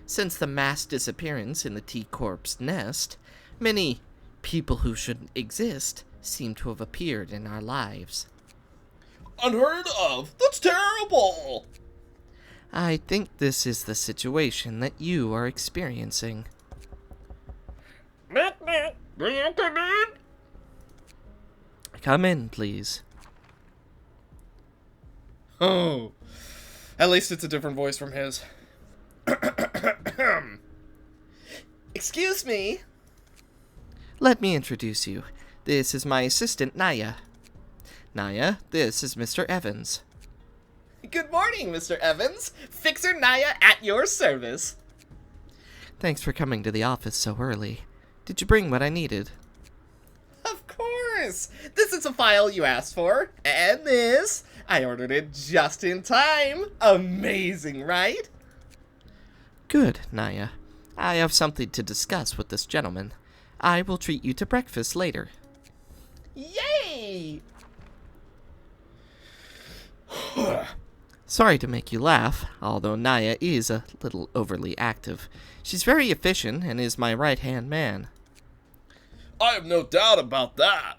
Speaker 5: Since the mass disappearance in the T-Corp's nest, many people who shouldn't exist seem to have appeared in our lives.
Speaker 1: Unheard of! That's terrible!
Speaker 5: I think this is the situation that you are experiencing. Come in, please.
Speaker 1: Oh. At least it's a different voice from his. Excuse me.
Speaker 5: Let me introduce you. This is my assistant, Naya. Naya, this is Mr. Evans.
Speaker 1: Good morning, Mr. Evans. Fixer Naya at your service.
Speaker 5: Thanks for coming to the office so early. Did you bring what I needed?
Speaker 1: Of course. This is a file you asked for. And this, I ordered it just in time. Amazing, right?
Speaker 5: Good, Naya. I have something to discuss with this gentleman. I will treat you to breakfast later.
Speaker 1: Yay!
Speaker 5: Sorry to make you laugh, although Naya is a little overly active. She's very efficient and is my right-hand man.
Speaker 1: I have no doubt about that.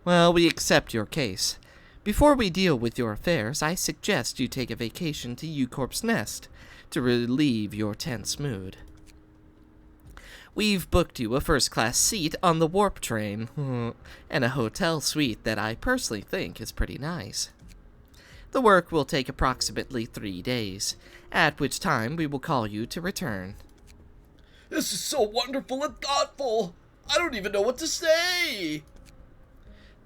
Speaker 5: Well, we accept your case. Before we deal with your affairs, I suggest you take a vacation to U-Corp's nest to relieve your tense mood. We've booked you a first-class seat on the warp train, and a hotel suite that I personally think is pretty nice. The work will take approximately 3 days, at which time we will call you to return.
Speaker 1: This is so wonderful and thoughtful. I don't even know what to say.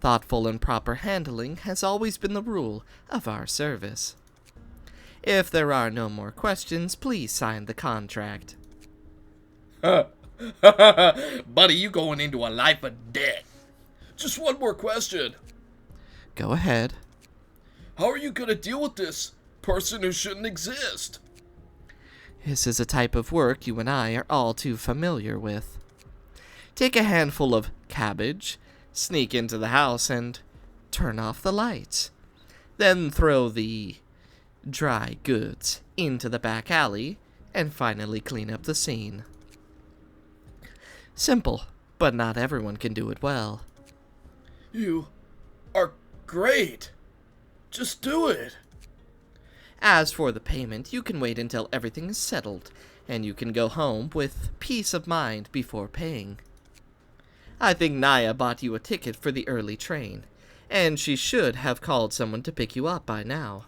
Speaker 5: Thoughtful and proper handling has always been the rule of our service. If there are no more questions, please sign the contract.
Speaker 1: Buddy, you going into a life of debt. Just one more question.
Speaker 5: Go ahead.
Speaker 1: How are you gonna deal with this person who shouldn't exist?
Speaker 5: This is a type of work you and I are all too familiar with. Take a handful of cabbage, sneak into the house, and turn off the lights. Then throw the dry goods into the back alley, and finally clean up the scene. Simple, but not everyone can do it well.
Speaker 1: You are great. Just do it.
Speaker 5: As for the payment, you can wait until everything is settled, and you can go home with peace of mind before paying. I think Naya bought you a ticket for the early train, and she should have called someone to pick you up by now.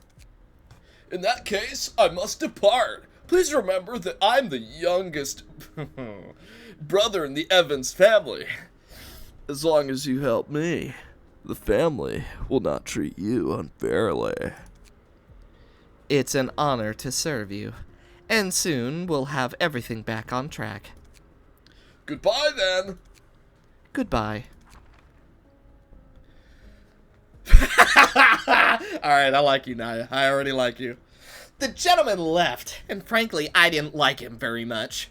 Speaker 1: In that case, I must depart. Please remember that I'm the youngest brother in the Evans family. As long as you help me, the family will not treat you unfairly.
Speaker 5: It's an honor to serve you, and soon we'll have everything back on track.
Speaker 1: Goodbye, then.
Speaker 5: Goodbye.
Speaker 1: Alright, I like you, Naya. I already like you. The gentleman left, and frankly, I didn't like him very much.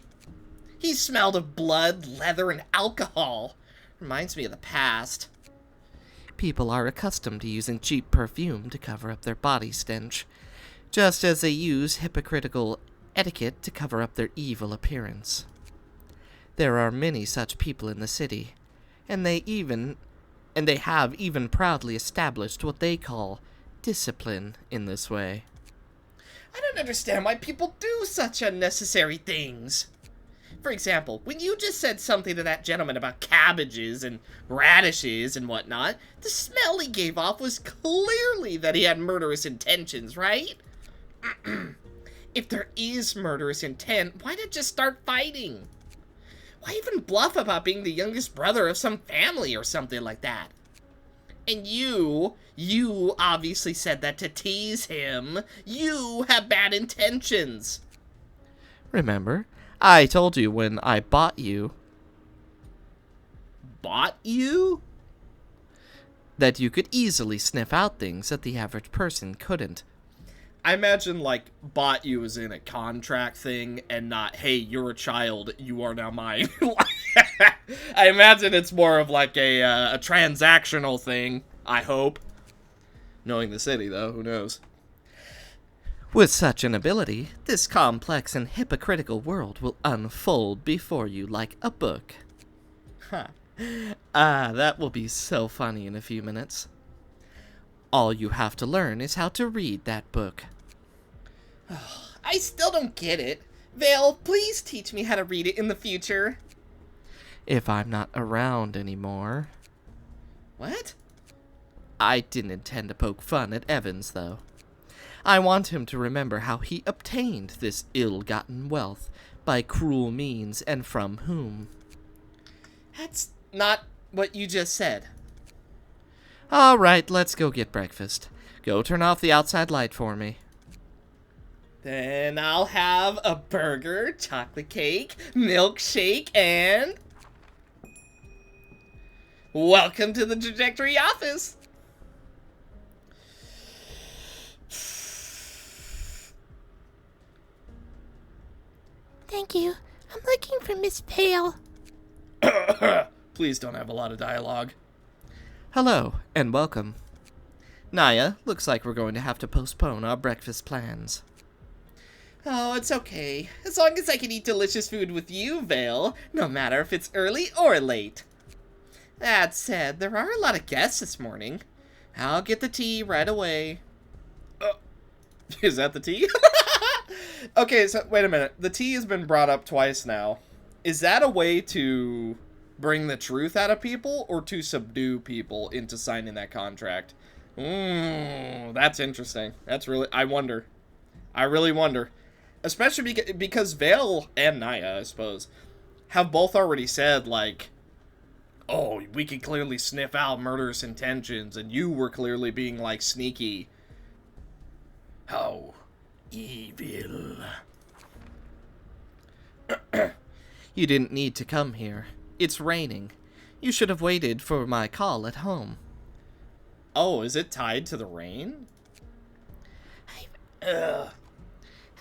Speaker 1: He smelled of blood, leather, and alcohol. Reminds me of the past.
Speaker 5: People are accustomed to using cheap perfume to cover up their body stench, just as they use hypocritical etiquette to cover up their evil appearance. There are many such people in the city, and they have even proudly established what they call discipline in this way.
Speaker 1: I don't understand why people do such unnecessary things. For example, when you just said something to that gentleman about cabbages and radishes and whatnot, the smell he gave off was clearly that he had murderous intentions, right? If there is murderous intent, why not just start fighting? Why even bluff about being the youngest brother of some family or something like that? And you obviously said that to tease him. You have bad intentions.
Speaker 5: Remember, I told you when I bought you.
Speaker 1: Bought you?
Speaker 5: that you could easily sniff out things that the average person couldn't.
Speaker 1: I imagine, like, bought you as in a contract thing and not, hey, you're a child, you are now mine. I imagine it's more of like a transactional thing, I hope. Knowing the city, though, who knows?
Speaker 5: With such an ability, this complex and hypocritical world will unfold before you like a book.
Speaker 1: Huh.
Speaker 5: That will be so funny in a few minutes. All you have to learn is how to read that book.
Speaker 4: I still don't get it. Vale, please teach me how to read it in the future.
Speaker 5: If I'm not around anymore.
Speaker 4: What?
Speaker 5: I didn't intend to poke fun at Evans, though. I want him to remember how he obtained this ill-gotten wealth, by cruel means, and from whom.
Speaker 4: That's not what you just said.
Speaker 5: All right, let's go get breakfast. Go turn off the outside light for me.
Speaker 4: Then I'll have a burger, chocolate cake, milkshake, and... Welcome to the Trajectory office!
Speaker 6: Thank you. I'm looking for Miss Vale.
Speaker 1: Please don't have a lot of dialogue.
Speaker 5: Hello, and welcome. Naya, looks like we're going to have to postpone our breakfast plans.
Speaker 4: Oh, it's okay. As long as I can eat delicious food with you, Vale, no matter if it's early or late. That said, there are a lot of guests this morning. I'll get the tea right away.
Speaker 1: Is that the tea? Okay, so wait a minute. The tea has been brought up twice now. Is that a way to bring the truth out of people or to subdue people into signing that contract? That's interesting. That's really... I wonder. I really wonder. Especially because Vale and Naya, I suppose, have both already said, like, oh, we can clearly sniff out murderous intentions, and you were clearly being, like, sneaky. How evil.
Speaker 5: You didn't need to come here. It's raining. You should have waited for my call at home.
Speaker 1: Oh, is it tied to the rain? Ugh.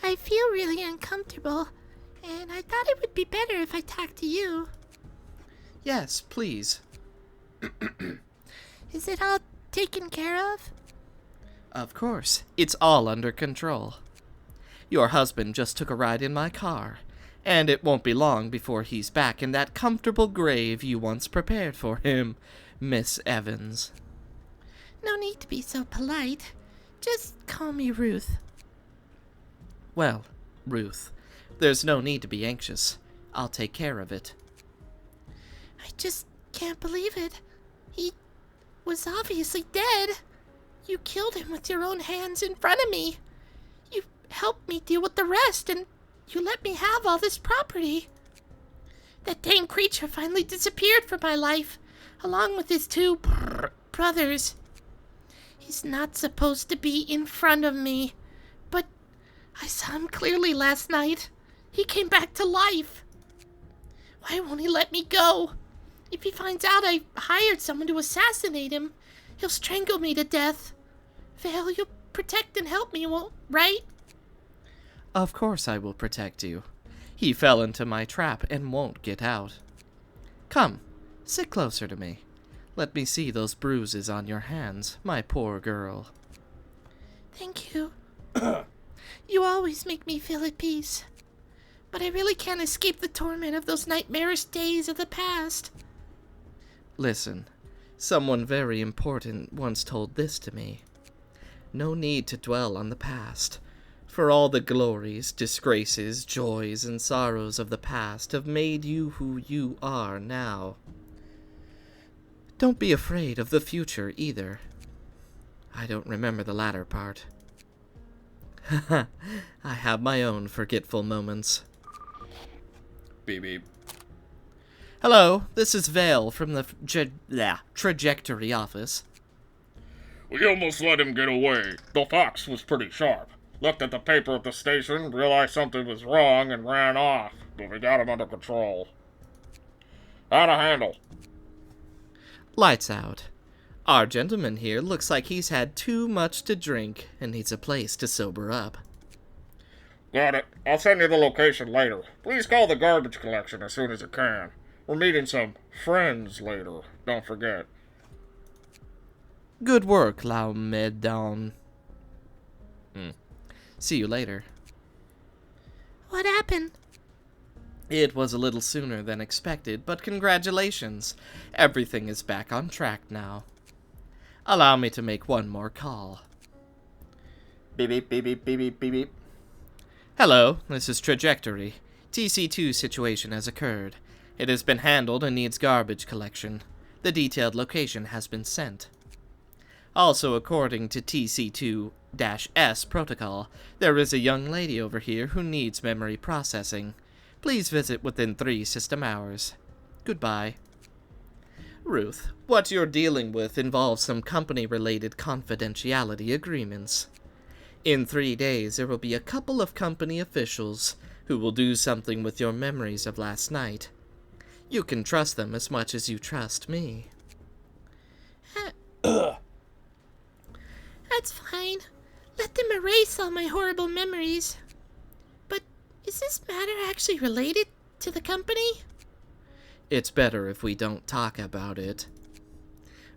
Speaker 6: I feel really uncomfortable, and I thought it would be better if I talked to you.
Speaker 5: Yes, please.
Speaker 6: Is it all taken care of?
Speaker 5: Of course. It's all under control. Your husband just took a ride in my car, and it won't be long before he's back in that comfortable grave you once prepared for him, Miss Evans.
Speaker 6: No need to be so polite. Just call me Ruth.
Speaker 5: Well, Ruth, there's no need to be anxious. I'll take care of it.
Speaker 6: I just can't believe it. He was obviously dead. You killed him with your own hands in front of me. You helped me deal with the rest, and you let me have all this property. That dang creature finally disappeared from my life, along with his two brothers. He's not supposed to be in front of me, but I saw him clearly last night. He came back to life. Why won't he let me go? If he finds out I hired someone to assassinate him, he'll strangle me to death. Vale, you'll protect and help me, right?
Speaker 5: Of course I will protect you. He fell into my trap and won't get out. Come, sit closer to me. Let me see those bruises on your hands, my poor girl.
Speaker 6: Thank you. You always make me feel at peace. But I really can't escape the torment of those nightmarish days of the past.
Speaker 5: Listen, someone very important once told this to me. No need to dwell on the past, for all the glories, disgraces, joys, and sorrows of the past have made you who you are now. Don't be afraid of the future, either. I don't remember the latter part. I have my own forgetful moments.
Speaker 1: Beep beep.
Speaker 5: Hello, this is Vale from the Trajectory office.
Speaker 3: We almost let him get away. The fox was pretty sharp. Looked at the paper at the station, realized something was wrong, and ran off. But we got him under control. How to handle?
Speaker 5: Lights out. Our gentleman here looks like he's had too much to drink and needs a place to sober up.
Speaker 3: Got it. I'll send you the location later. Please call the garbage collection as soon as you can. We're meeting some friends later. Don't forget.
Speaker 5: Good work, La Medon. See you later.
Speaker 6: What happened?
Speaker 5: It was a little sooner than expected, but congratulations. Everything is back on track now. Allow me to make one more call.
Speaker 1: Beep, beep, beep, beep, beep, beep, beep, beep.
Speaker 5: Hello, this is Trajectory. TC2 situation has occurred. It has been handled and needs garbage collection. The detailed location has been sent. Also, according to TC2-S protocol, there is a young lady over here who needs memory processing. Please visit within 3 system hours. Goodbye. Ruth, what you're dealing with involves some company-related confidentiality agreements. In 3 days, there will be a couple of company officials who will do something with your memories of last night. You can trust them as much as you trust me.
Speaker 6: That's fine. Let them erase all my horrible memories. But is this matter actually related to the company?
Speaker 5: It's better if we don't talk about it.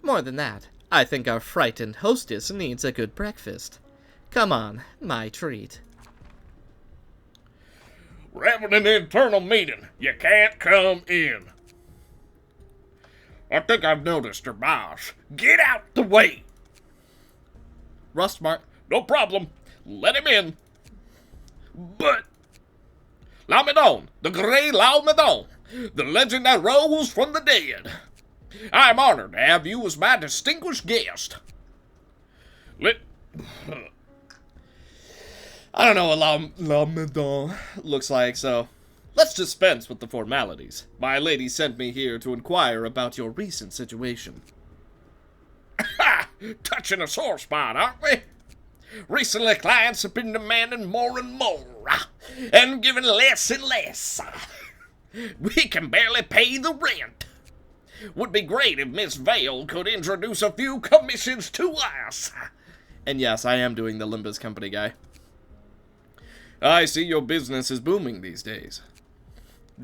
Speaker 5: More than that, I think our frightened hostess needs a good breakfast. Come on, my treat.
Speaker 3: We're having an internal meeting. You can't come in. I think I've noticed your boss. Get out the way.
Speaker 1: Rustmark.
Speaker 3: No problem. Let him in. But Laomedon, the Grey Laomedon, the legend that rose from the dead. I'm honored to have you as my distinguished guest.
Speaker 1: I don't know what La Medon looks like, so let's dispense with the formalities. My lady sent me here to inquire about your recent situation.
Speaker 3: Ha! Touching a sore spot, aren't we? Recently, clients have been demanding more and more, and giving less and less. We can barely pay the rent. Would be great if Miss Vale could introduce a few commissions to us.
Speaker 1: And yes, I am doing the Limbus Company guy. I see your business is booming these days.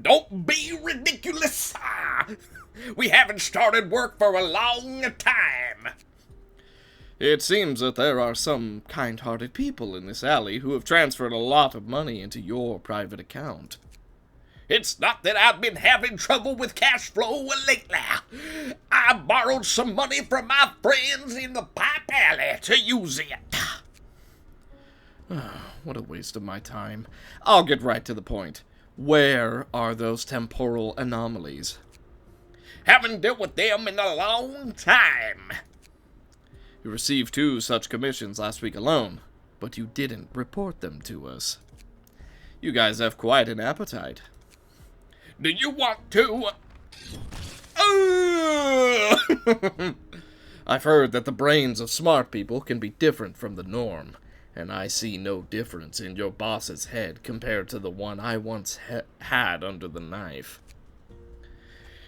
Speaker 3: Don't be ridiculous. We haven't started work for a long time.
Speaker 1: It seems that there are some kind-hearted people in this alley who have transferred a lot of money into your private account.
Speaker 3: It's not that I've been having trouble with cash flow lately. I borrowed some money from my friends in the Pipe Alley to use it.
Speaker 1: What a waste of my time. I'll get right to the point. Where are those temporal anomalies?
Speaker 3: Haven't dealt with them in a long time.
Speaker 1: You received 2 such commissions last week alone, but you didn't report them to us. You guys have quite an appetite.
Speaker 3: Do you want to?
Speaker 1: I've heard that the brains of smart people can be different from the norm, and I see no difference in your boss's head compared to the one I once had under the knife.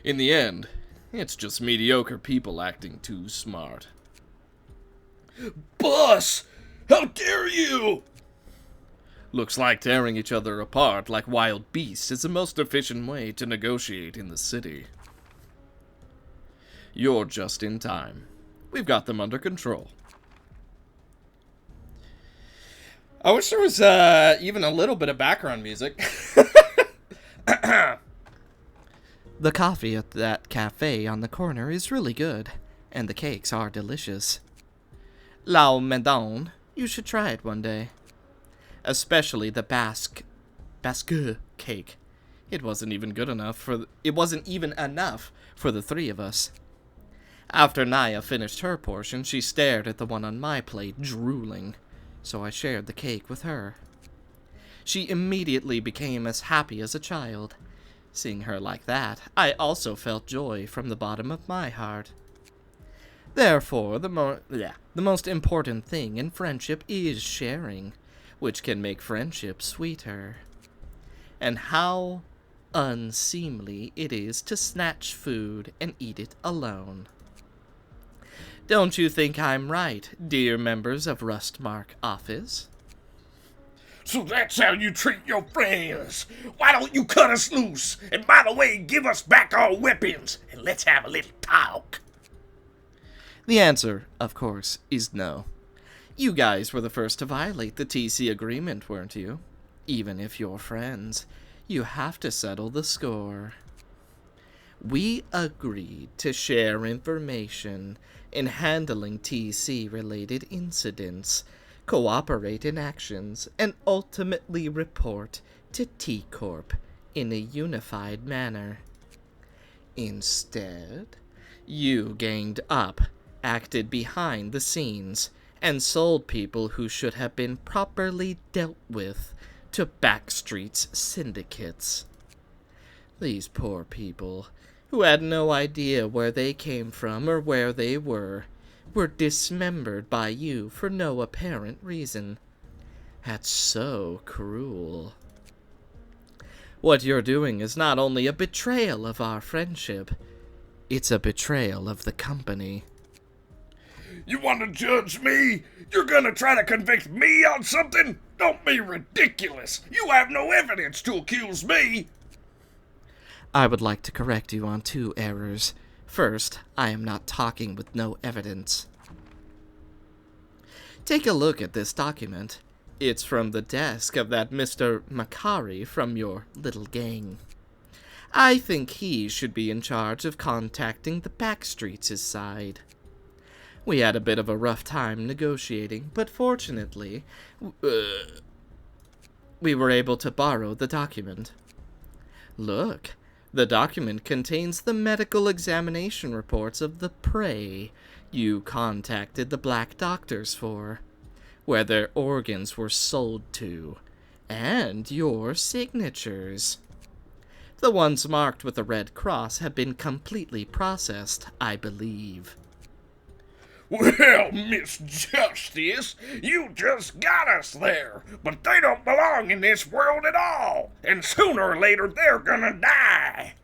Speaker 1: In the end, it's just mediocre people acting too smart.
Speaker 3: Boss! How dare you!
Speaker 1: Looks like tearing each other apart like wild beasts is the most efficient way to negotiate in the city. You're just in time. We've got them under control. I wish there was even a little bit of background music.
Speaker 5: The coffee at that cafe on the corner is really good, and the cakes are delicious. La Medon, you should try it one day. Especially the Basque cake. It wasn't even enough for the 3 of us. After Naya finished her portion, she stared at the one on my plate, drooling, so I shared the cake with her. She immediately became as happy as a child. Seeing her like that, I also felt joy from the bottom of my heart. Therefore, the most important thing in friendship is sharing, which can make friendship sweeter. And how unseemly it is to snatch food and eat it alone. Don't you think I'm right, dear members of Rustmark Office?
Speaker 3: So that's how you treat your friends. Why don't you cut us loose? And by the way, give us back our weapons, and let's have a little talk.
Speaker 5: The answer, of course, is no. You guys were the first to violate the TC agreement, weren't you? Even if you're friends, you have to settle the score. We agreed to share information in handling TC-related incidents, cooperate in actions, and ultimately report to T-Corp in a unified manner. Instead, you ganged up, acted behind the scenes, and sold people who should have been properly dealt with to backstreets syndicates. These poor people, who had no idea where they came from or where they were dismembered by you for no apparent reason. That's so cruel. What you're doing is not only a betrayal of our friendship, it's a betrayal of the company.
Speaker 3: You want to judge me? You're gonna try to convict me on something? Don't be ridiculous. You have no evidence to accuse me.
Speaker 5: I would like to correct you on 2 errors. First, I am not talking with no evidence. Take a look at this document. It's from the desk of that Mr. Makari from your little gang. I think he should be in charge of contacting the backstreets' side. We had a bit of a rough time negotiating, but fortunately, we were able to borrow the document. Look, the document contains the medical examination reports of the prey you contacted the Black Doctors for, where their organs were sold to, and your signatures. The ones marked with a red cross have been completely processed, I believe.
Speaker 3: Well, Miss Justice, you just got us there, but they don't belong in this world at all, and sooner or later they're gonna die.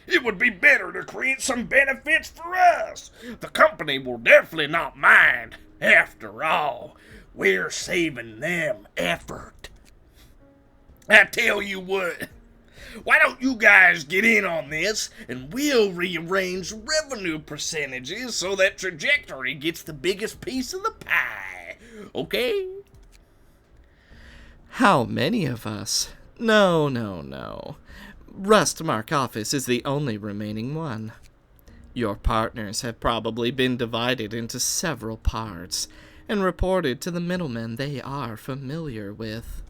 Speaker 3: It would be better to create some benefits for us. The company will definitely not mind. After all, we're saving them effort. I tell you what, why don't you guys get in on this, and we'll rearrange revenue percentages so that Trajectory gets the biggest piece of the pie, okay?
Speaker 5: How many of us? No. Rustmark Office is the only remaining one. Your partners have probably been divided into several parts and reported to the middlemen they are familiar with.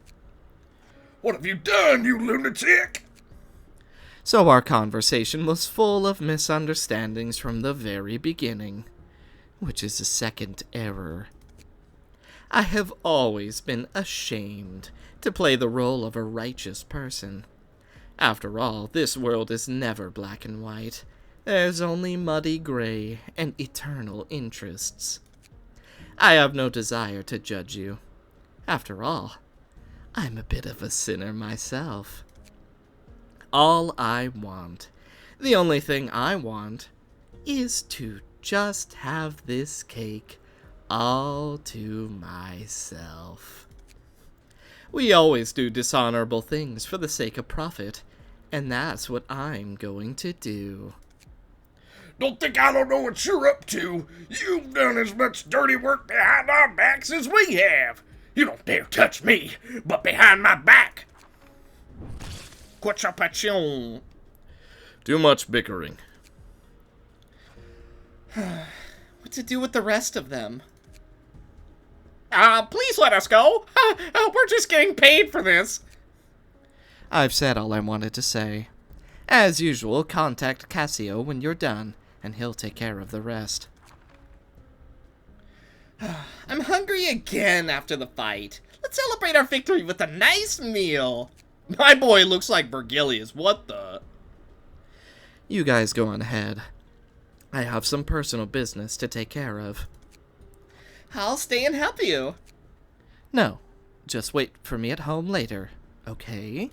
Speaker 3: What have you done, you lunatic?
Speaker 5: So our conversation was full of misunderstandings from the very beginning, which is a second error. I have always been ashamed to play the role of a righteous person. After all, this world is never black and white. There's only muddy gray and eternal interests. I have no desire to judge you. After all, I'm a bit of a sinner myself. All I want, the only thing I want, is to just have this cake all to myself. We always do dishonorable things for the sake of profit, and that's what I'm going to do.
Speaker 3: Don't think I don't know what you're up to. You've done as much dirty work behind our backs as we have. You don't dare touch me, but behind my back. What's your passion?
Speaker 2: Too much bickering.
Speaker 4: What to do with the rest of them?
Speaker 1: Please let us go. We're just getting paid for this.
Speaker 5: I've said all I wanted to say. As usual, contact Cassio when you're done, and he'll take care of the rest.
Speaker 4: I'm hungry again after the fight. Let's celebrate our victory with a nice meal.
Speaker 1: My boy looks like Virgilius. What the?
Speaker 5: You guys go on ahead. I have some personal business to take care of.
Speaker 4: I'll stay and help you.
Speaker 5: No, just wait for me at home later, okay?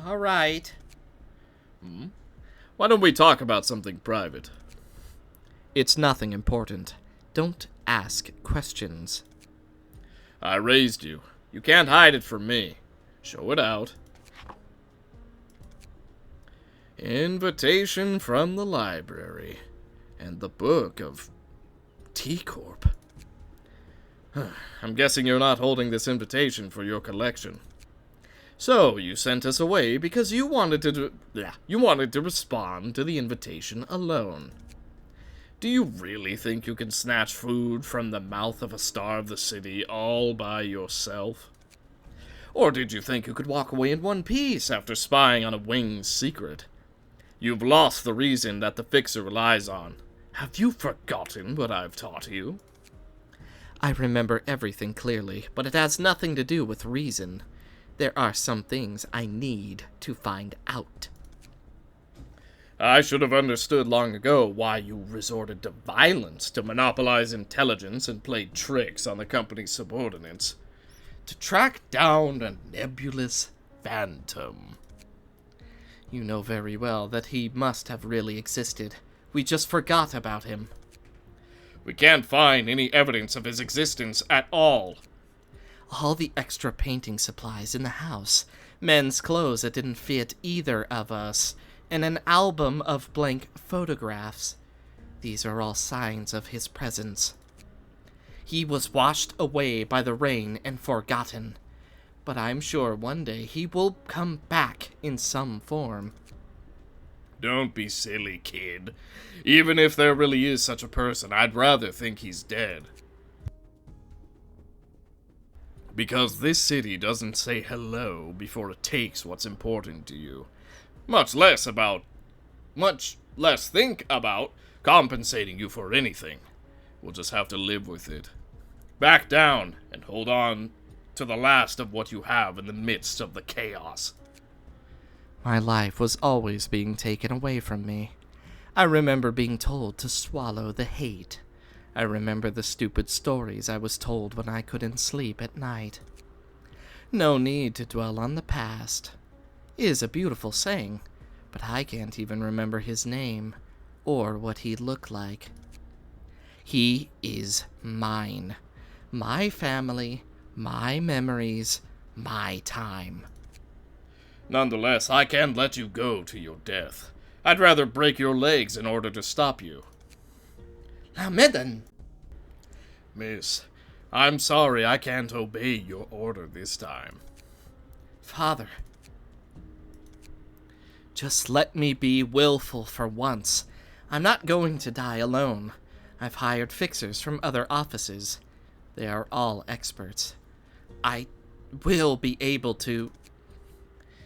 Speaker 4: All right.
Speaker 2: Why don't we talk about something private?
Speaker 5: It's nothing important. Don't ask questions.
Speaker 2: I raised you. You can't hide it from me. Show it out. Invitation from the library. And the book of T-Corp. I'm guessing you're not holding this invitation for your collection. So, you sent us away because you wanted to respond to the invitation alone. Do you really think you can snatch food from the mouth of a star of the city all by yourself? Or did you think you could walk away in one piece after spying on a wing's secret? You've lost the reason that the Fixer relies on. Have you forgotten what I've taught you?
Speaker 5: I remember everything clearly, but it has nothing to do with reason. There are some things I need to find out.
Speaker 2: I should have understood long ago why you resorted to violence to monopolize intelligence and played tricks on the company's subordinates. To track down a nebulous phantom.
Speaker 5: You know very well that he must have really existed. We just forgot about him.
Speaker 2: We can't find any evidence of his existence at all.
Speaker 5: All the extra painting supplies in the house, men's clothes that didn't fit either of us, and an album of blank photographs. These are all signs of his presence. He was washed away by the rain and forgotten, but I'm sure one day he will come back in some form.
Speaker 2: Don't be silly, kid. Even if there really is such a person, I'd rather think he's dead. Because this city doesn't say hello before it takes what's important to you. Much less think about compensating you for anything. We'll just have to live with it. Back down and hold on to the last of what you have in the midst of the chaos.
Speaker 5: My life was always being taken away from me. I remember being told to swallow the hate. I remember the stupid stories I was told when I couldn't sleep at night. No need to dwell on the past. Is a beautiful saying, but I can't even remember his name, or what he looked like. He is mine. My family, my memories, my time.
Speaker 2: Nonetheless, I can't let you go to your death. I'd rather break your legs in order to stop you.
Speaker 5: Lamedan!
Speaker 2: Miss, I'm sorry I can't obey your order this time.
Speaker 5: Father, just let me be willful for once. I'm not going to die alone. I've hired fixers from other offices. They are all experts. I will be able to...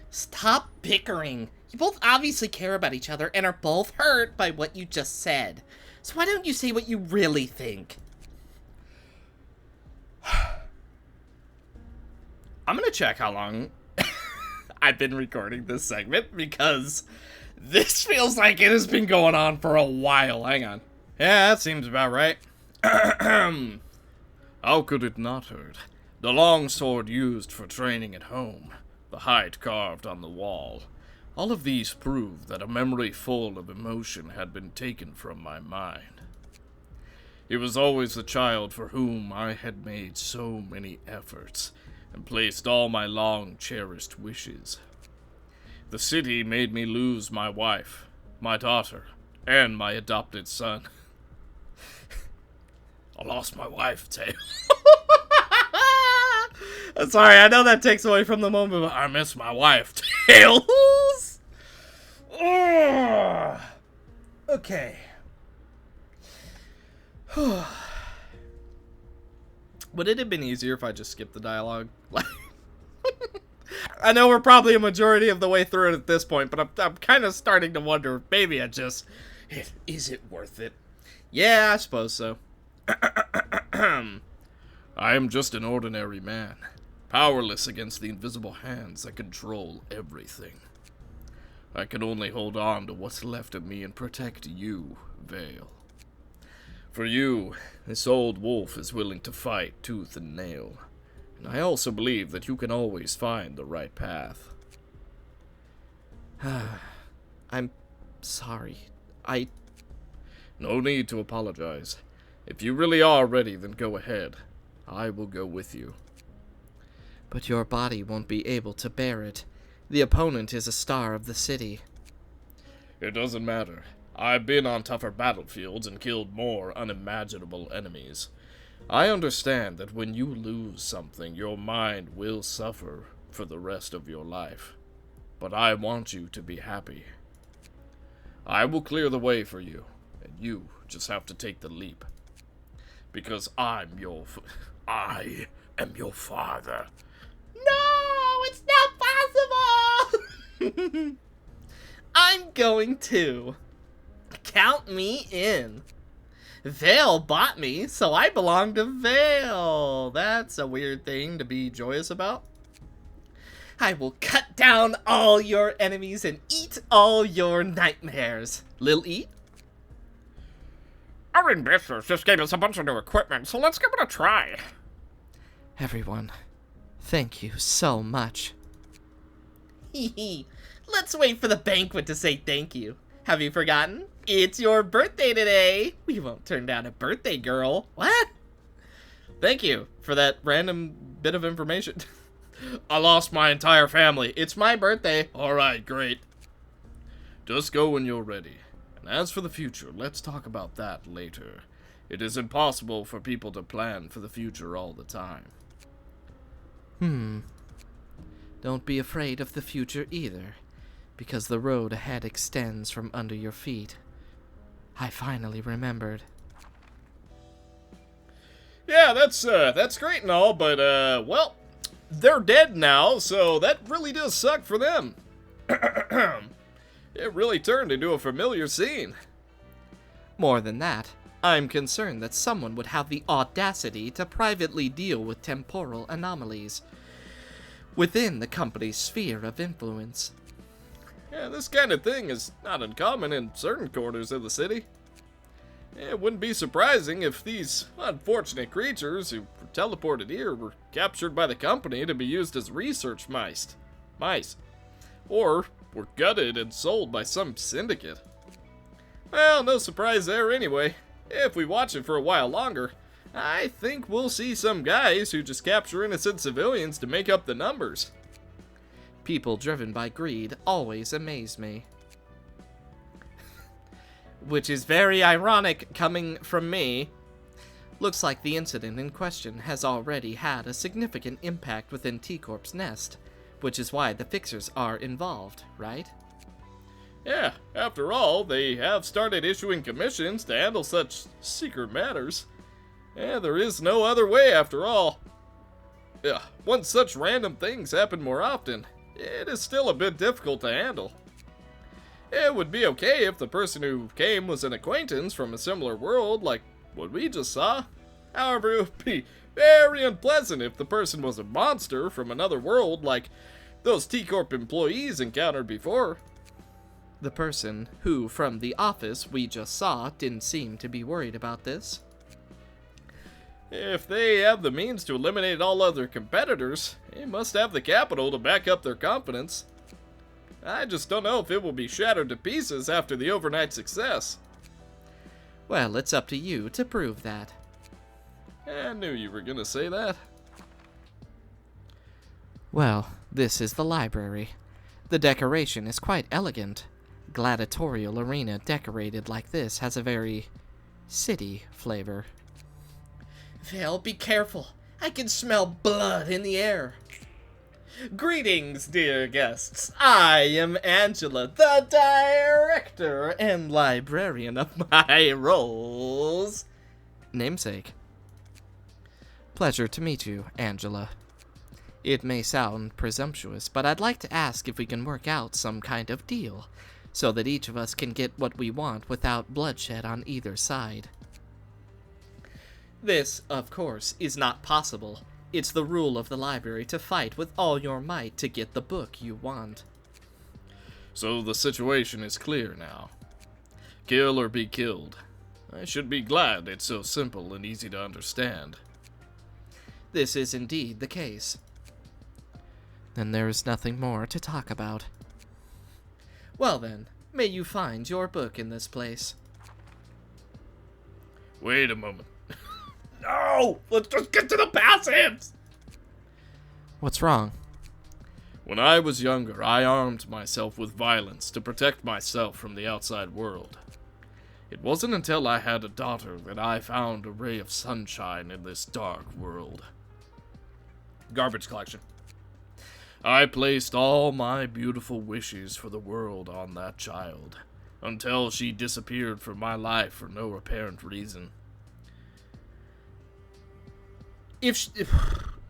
Speaker 5: Stop bickering. You both obviously care about each other and are both hurt by what you just said. So why don't you say what you really think?
Speaker 1: I'm gonna check how long I've been recording this segment, because this feels like it has been going on for a while. Hang on. Yeah, that seems about right.
Speaker 2: How could it not hurt? The long sword used for training at home, the hide carved on the wall. All of these prove that a memory full of emotion had been taken from my mind. It was always the child for whom I had made so many efforts and placed all my long-cherished wishes. The city made me lose my wife, my daughter, and my adopted son. I lost my wife, Tail.
Speaker 1: Sorry, I know that takes away from the moment, but I miss my wife, Tails. Okay. Would it have been easier if I just skipped the dialogue? I know we're probably a majority of the way through it at this point, but I'm kind of starting to wonder, maybe is it worth it? Yeah, I suppose so.
Speaker 2: I am just an ordinary man, powerless against the invisible hands that control everything. I can only hold on to what's left of me and protect you, Vale. For you, this old wolf is willing to fight tooth and nail, and I also believe that you can always find the right path.
Speaker 5: I'm sorry.
Speaker 2: No need to apologize. If you really are ready, then go ahead. I will go with you.
Speaker 5: But your body won't be able to bear it. The opponent is a star of the city.
Speaker 2: It doesn't matter. I've been on tougher battlefields and killed more unimaginable enemies. I understand that when you lose something, your mind will suffer for the rest of your life. But I want you to be happy. I will clear the way for you, and you just have to take the leap. Because I am your father.
Speaker 4: No, it's not possible! I'm going to. Count me in. Vale bought me, so I belong to Vale. That's a weird thing to be joyous about. I will cut down all your enemies and eat all your nightmares. Lil Eat?
Speaker 3: Our investors just gave us a bunch of new equipment, so let's give it a try.
Speaker 5: Everyone, thank you so much.
Speaker 4: Let's wait for the banquet to say thank you. Have you forgotten? It's your birthday today. We won't turn down a birthday girl. What? Thank you for that random bit of information.
Speaker 1: I lost my entire family.
Speaker 4: It's my birthday.
Speaker 1: Alright, great.
Speaker 2: Just go when you're ready. And as for the future, let's talk about that later. It is impossible for people to plan for the future all the time.
Speaker 5: Don't be afraid of the future either, because the road ahead extends from under your feet. I finally remembered.
Speaker 1: Yeah, that's great and all, but, well, they're dead now, so that really does suck for them. It really turned into a familiar scene.
Speaker 5: More than that, I'm concerned that someone would have the audacity to privately deal with temporal anomalies within the company's sphere of influence.
Speaker 1: Yeah, this kind of thing is not uncommon in certain corners of the city. It wouldn't be surprising if these unfortunate creatures who were teleported here were captured by the company to be used as research mice. Or were gutted and sold by some syndicate. Well, no surprise there anyway. If we watch it for a while longer, I think we'll see some guys who just capture innocent civilians to make up the numbers.
Speaker 5: People driven by greed always amaze me. Which is very ironic coming from me. Looks like the incident in question has already had a significant impact within T-Corp's nest, which is why the Fixers are involved, right?
Speaker 1: Yeah, after all, they have started issuing commissions to handle such secret matters. Yeah, there is no other way after all. Yeah, once such random things happen more often, it is still a bit difficult to handle. It would be okay if the person who came was an acquaintance from a similar world like what we just saw. However, it would be very unpleasant if the person was a monster from another world like those T-Corp employees encountered before.
Speaker 5: The person who, from the office we just saw, didn't seem to be worried about this.
Speaker 1: If they have the means to eliminate all other competitors, they must have the capital to back up their confidence. I just don't know if it will be shattered to pieces after the overnight success.
Speaker 5: Well, it's up to you to prove that.
Speaker 1: I knew you were gonna say that.
Speaker 5: Well, this is the library. The decoration is quite elegant. Gladiatorial arena decorated like this has a very city flavor.
Speaker 4: Vale, be careful. I can smell blood in the air. Greetings, dear guests. I am Angela, the director and librarian of my roles.
Speaker 5: Namesake. Pleasure to meet you, Angela. It may sound presumptuous, but I'd like to ask if we can work out some kind of deal, so that each of us can get what we want without bloodshed on either side.
Speaker 4: This, of course, is not possible. It's the rule of the library to fight with all your might to get the book you want.
Speaker 2: So the situation is clear now. Kill or be killed. I should be glad it's so simple and easy to understand.
Speaker 5: This is indeed the case. Then there is nothing more to talk about.
Speaker 4: Well then, may you find your book in this place.
Speaker 2: Wait a moment.
Speaker 1: No! Let's just get to the passives!
Speaker 5: What's wrong?
Speaker 2: When I was younger, I armed myself with violence to protect myself from the outside world. It wasn't until I had a daughter that I found a ray of sunshine in this dark world.
Speaker 1: Garbage collection.
Speaker 2: I placed all my beautiful wishes for the world on that child, until she disappeared from my life for no apparent reason.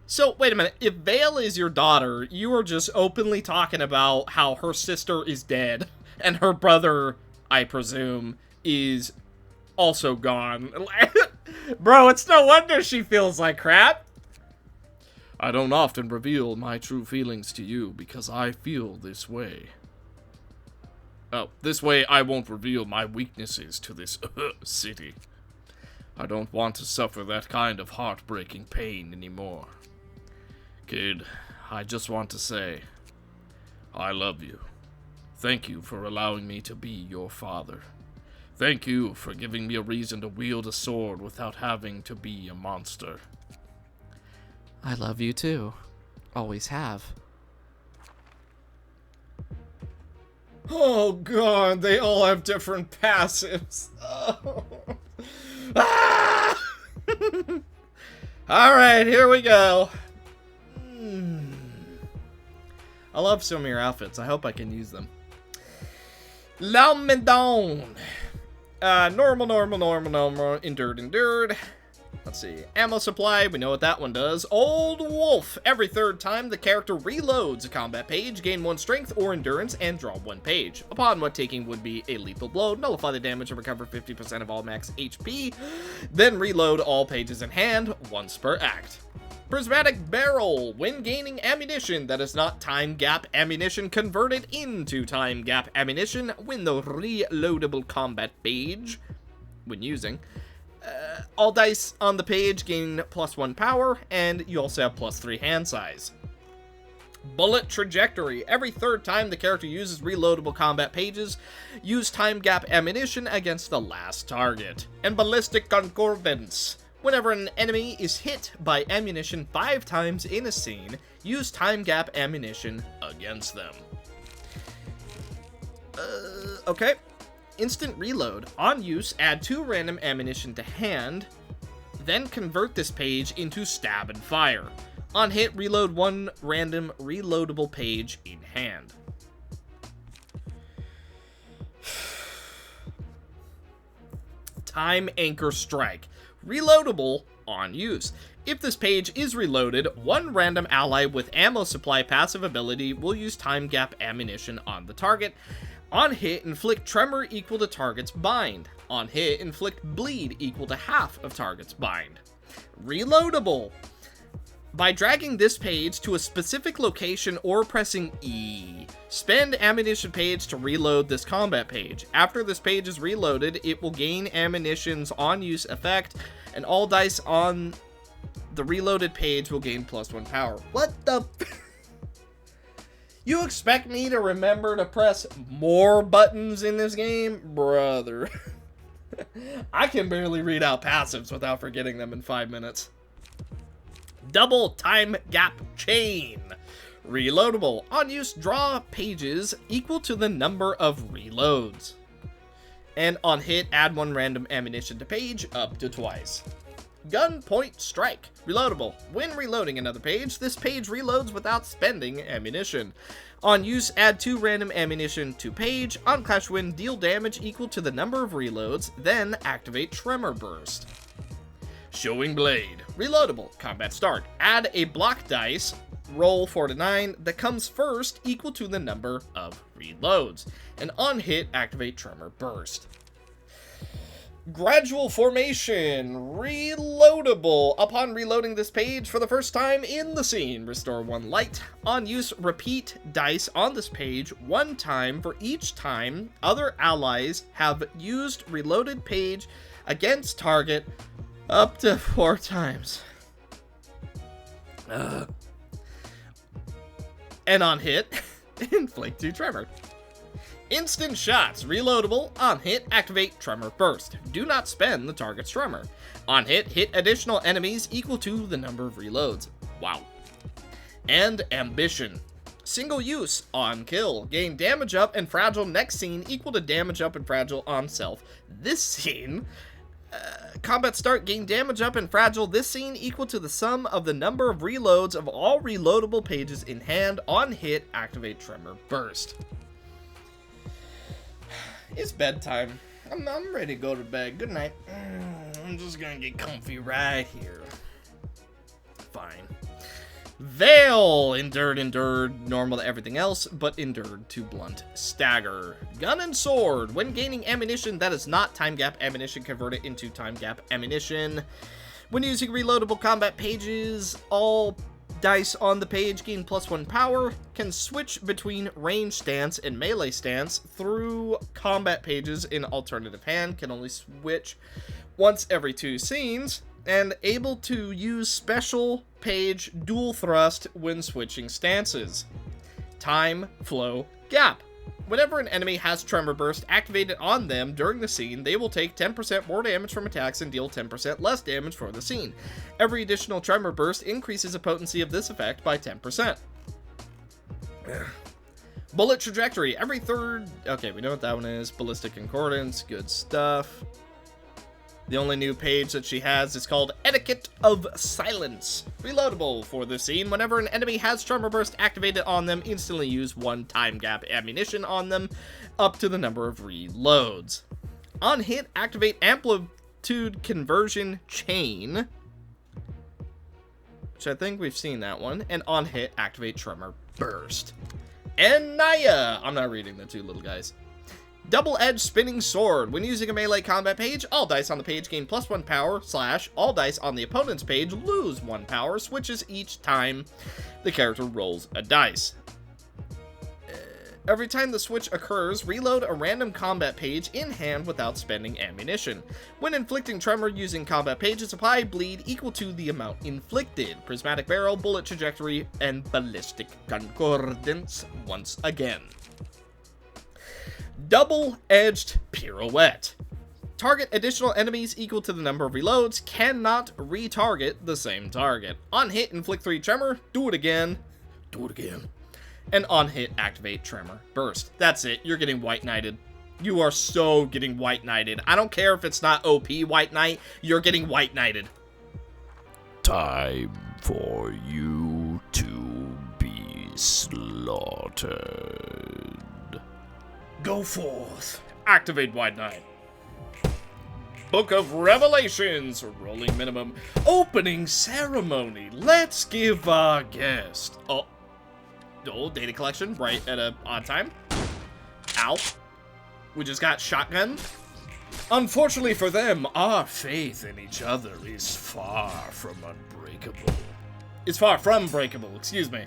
Speaker 1: So, wait a minute. If Vale is your daughter, you are just openly talking about how her sister is dead, and her brother, I presume, is also gone. Bro, it's no wonder she feels like crap.
Speaker 2: I don't often reveal my true feelings to you because I feel this way. Oh, this way I won't reveal my weaknesses to this city. I don't want to suffer that kind of heartbreaking pain anymore. Kid, I just want to say, I love you. Thank you for allowing me to be your father. Thank you for giving me a reason to wield a sword without having to be a monster.
Speaker 5: I love you too. Always have.
Speaker 1: Oh god, they all have different passives. Oh. Ah! Alright, here we go. I love some of your outfits. I hope I can use them. Laumedon. Normal. Endured. Let's see. Ammo supply, we know what that one does. Old Wolf. Every third time the character reloads a combat page, gain 1 strength or endurance and draw 1 page. Upon what taking would be a lethal blow, nullify the damage and recover 50% of all max HP. Then reload all pages in hand, once per act. Prismatic Barrel. When gaining ammunition that is not time gap ammunition, converted into time gap ammunition when the reloadable combat page when using. All dice on the page gain +1 power, and you also have +3 hand size. Bullet Trajectory. Every third time the character uses reloadable combat pages, use time gap ammunition against the last target. And Ballistic Concordance. Whenever an enemy is hit by ammunition 5 times in a scene, use time gap ammunition against them. Okay. Instant Reload. On use, add 2 random ammunition to hand, then convert this page into Stab and Fire. On hit, reload 1 random reloadable page in hand. Time Anchor Strike. Reloadable on use. If this page is reloaded, 1 random ally with ammo supply passive ability will use time gap ammunition on the target. On hit, inflict tremor equal to target's bind. On hit, inflict bleed equal to half of target's bind. Reloadable. By dragging this page to a specific location or pressing E, spend ammunition page to reload this combat page. After this page is reloaded, it will gain ammunition's on-use effect, and all dice on the reloaded page will gain +1 power. What the... You expect me to remember to press more buttons in this game? Brother. I can barely read out passives without forgetting them in 5 minutes. Double Time Gap Chain. Reloadable. On use, draw pages equal to the number of reloads. And on hit, add 1 random ammunition to page up to twice. Gunpoint Strike. Reloadable. When reloading another page, this page reloads without spending ammunition. On use, add 2 random ammunition to page. On Clash Win, deal damage equal to the number of reloads, then activate Tremor Burst. Showing Blade. Reloadable. Combat start. Add a block dice, roll 4 to 9, that comes first equal to the number of reloads. And on hit, activate Tremor Burst. Gradual Formation. Reloadable. Upon reloading this page for the first time in the scene, restore 1 light. On use, repeat dice on this page 1 time for each time other allies have used reloaded page against target up to 4 times. And on hit, inflict 2 tremor. Instant shots, reloadable. On hit, activate Tremor Burst. Do not spend the target's Tremor. On hit additional enemies equal to the number of reloads. Wow. And Ambition. Single use, on kill. Gain damage up and fragile next scene equal to damage up and fragile on self. This scene, combat start, gain damage up and fragile this scene equal to the sum of the number of reloads of all reloadable pages in hand. On hit, activate Tremor Burst. It's bedtime. I'm ready to go to bed. Good night. I'm just gonna get comfy right here. Fine. Veil. Endured, normal to everything else, but endured to blunt stagger. Gun and sword. When gaining ammunition that is not time gap ammunition, convert it into time gap ammunition. When using reloadable combat pages, all dice on the page gain +1 power. Can switch between range stance and melee stance through combat pages in alternative hand. Can only switch once every 2 scenes. And able to use special page dual thrust when switching stances. Time flow gap. Whenever an enemy has Tremor Burst activated on them during the scene, they will take 10% more damage from attacks and deal 10% less damage for the scene. Every additional Tremor Burst increases the potency of this effect by 10%. Bullet Trajectory. Every third... Okay, we know what that one is. Ballistic Concordance. Good stuff. The only new page that she has is called Etiquette of Silence. Reloadable for the scene. Whenever an enemy has Tremor Burst activated on them, instantly use 1 time gap ammunition on them, up to the number of reloads. On hit, activate Amplitude Conversion Chain, which I think we've seen that one. And on hit, activate Tremor Burst. And Naya. I'm not reading the 2 little guys. Double-edged spinning sword. When using a melee combat page, all dice on the page gain +1 power, / all dice on the opponent's page lose 1 power, switches each time the character rolls a dice. Every time the switch occurs, reload a random combat page in hand without spending ammunition. When inflicting tremor using combat pages, apply bleed equal to the amount inflicted. Prismatic barrel, bullet trajectory, and ballistic concordance once again. Double-edged pirouette. Target additional enemies equal to the number of reloads. Cannot retarget the same target. On hit, inflict 3 tremor. Do it again. Do it again. And on hit, activate Tremor Burst. That's it. You're getting White Knighted. You are so getting White Knighted. I don't care if it's not OP White Knight. You're getting White Knighted.
Speaker 3: Time for you to be slaughtered.
Speaker 1: Go forth. Activate White Knight. Book of Revelations. Rolling minimum. Opening ceremony. Let's give our guest... Oh, data collection right at an odd time. Ow. We just got shotgun. Unfortunately for them, our faith in each other is far from unbreakable. It's far from breakable, excuse me.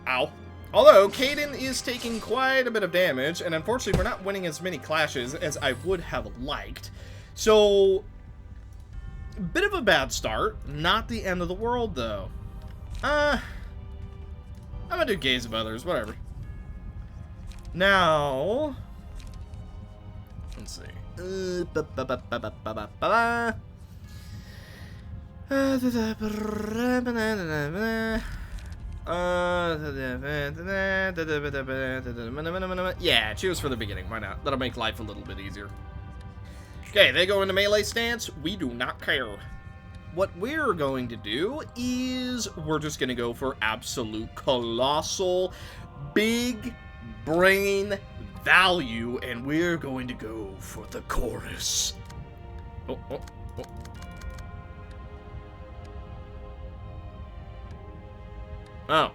Speaker 1: Ow. Although, Caden is taking quite a bit of damage, and unfortunately we're not winning as many clashes as I would have liked. So, bit of a bad start. Not the end of the world, though. I'm gonna do Gaze of Others, whatever. Now, let's see. Yeah, choose for the beginning. Why not? That'll make life a little bit easier. Okay, they go into melee stance. We do not care. What we're going to do is we're just going to go for absolute colossal big brain value, and we're going to go for the chorus. Oh. Oh.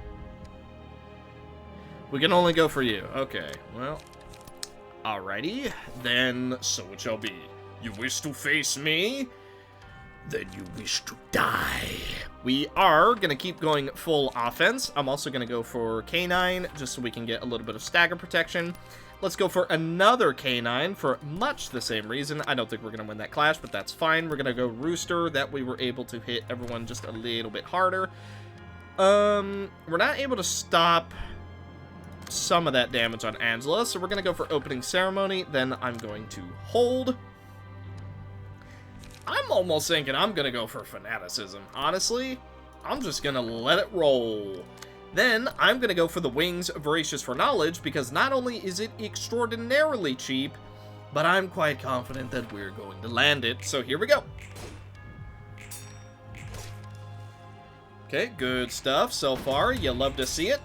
Speaker 1: We can only go for you. Okay, well. Alrighty, then so it shall be. You wish to face me? Then you wish to die. We are going to keep going full offense. I'm also going to go for K9, just so we can get a little bit of stagger protection. Let's go for another K9 for much the same reason. I don't think we're going to win that clash, but that's fine. We're going to go Rooster. That way we're able to hit everyone just a little bit harder. We're not able to stop some of that damage on Angela, so we're going to go for opening ceremony, then I'm going to hold. I'm almost thinking I'm going to go for fanaticism. Honestly, I'm just going to let it roll. Then I'm going to go for the wings voracious for knowledge, because not only is it extraordinarily cheap, but I'm quite confident that we're going to land it. So here we go. Okay, good stuff so far. You love to see it.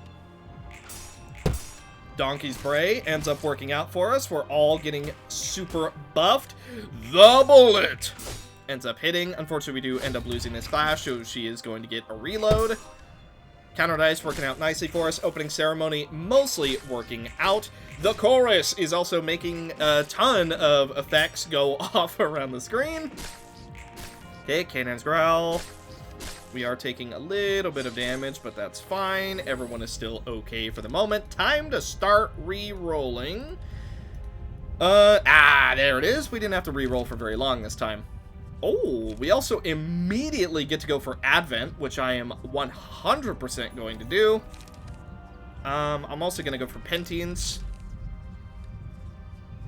Speaker 1: Donkey's Bray ends up working out for us. We're all getting super buffed. The bullet ends up hitting. Unfortunately, we do end up losing this clash, so she is going to get a reload. Counter dice working out nicely for us. Opening ceremony mostly working out. The chorus is also making a ton of effects go off around the screen. Okay, Canaan's Growl. We are taking a little bit of damage, but that's fine. Everyone is still okay for the moment. Time to start re-rolling. There it is. We didn't have to re-roll for very long this time. Oh, we also immediately get to go for Advent, which I am 100% going to do. I'm also going to go for Pentines.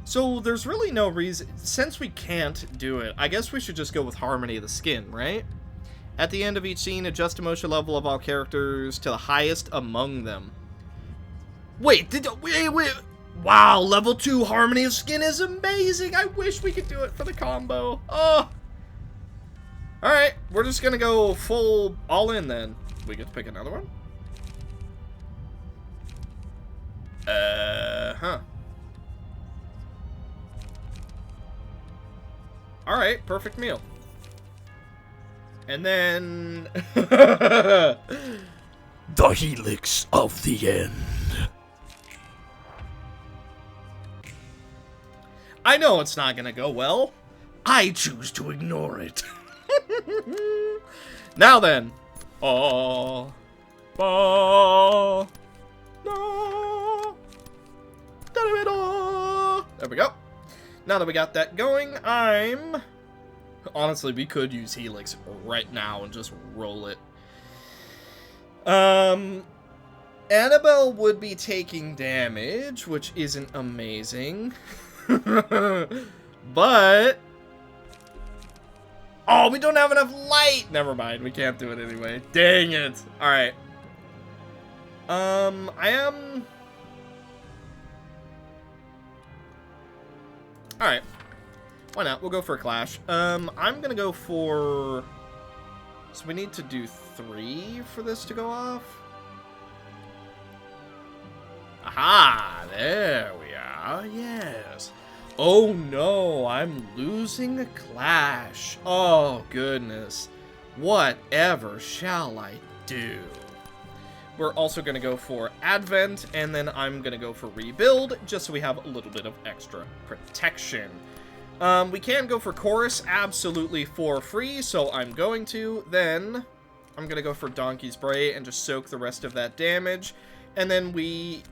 Speaker 1: So there's really no reason, since we can't do it, I guess we should just go with Harmony of the Skin, right? At the end of each scene, adjust emotion level of all characters to the highest among them. Wait, wait. Wow, level 2 Harmony of Skin is amazing. I wish we could do it for the combo. Oh. Alright, we're just gonna go full all in then. We get to pick another one? Alright, perfect meal. And then...
Speaker 3: The helix of the end.
Speaker 1: I know it's not gonna go well. I choose to ignore it. Now then. Oh. Oh. No. There we go. Now that we got that going, honestly, we could use Helix right now and just roll it. Annabelle would be taking damage, which isn't amazing. But... oh, we don't have enough light! Never mind, we can't do it anyway. Dang it. Alright. Alright. Why not? We'll go for a clash. I'm gonna go for... so we need to do 3 for this to go off? Aha! There we are. Yes. Oh no, I'm losing a clash. Oh goodness. Whatever shall I do? We're also going to go for Advent, and then I'm going to go for Rebuild, just so we have a little bit of extra protection. We can go for Chorus absolutely for free, so I'm going to. Then I'm going to go for Donkey's Bray and just soak the rest of that damage. And then we...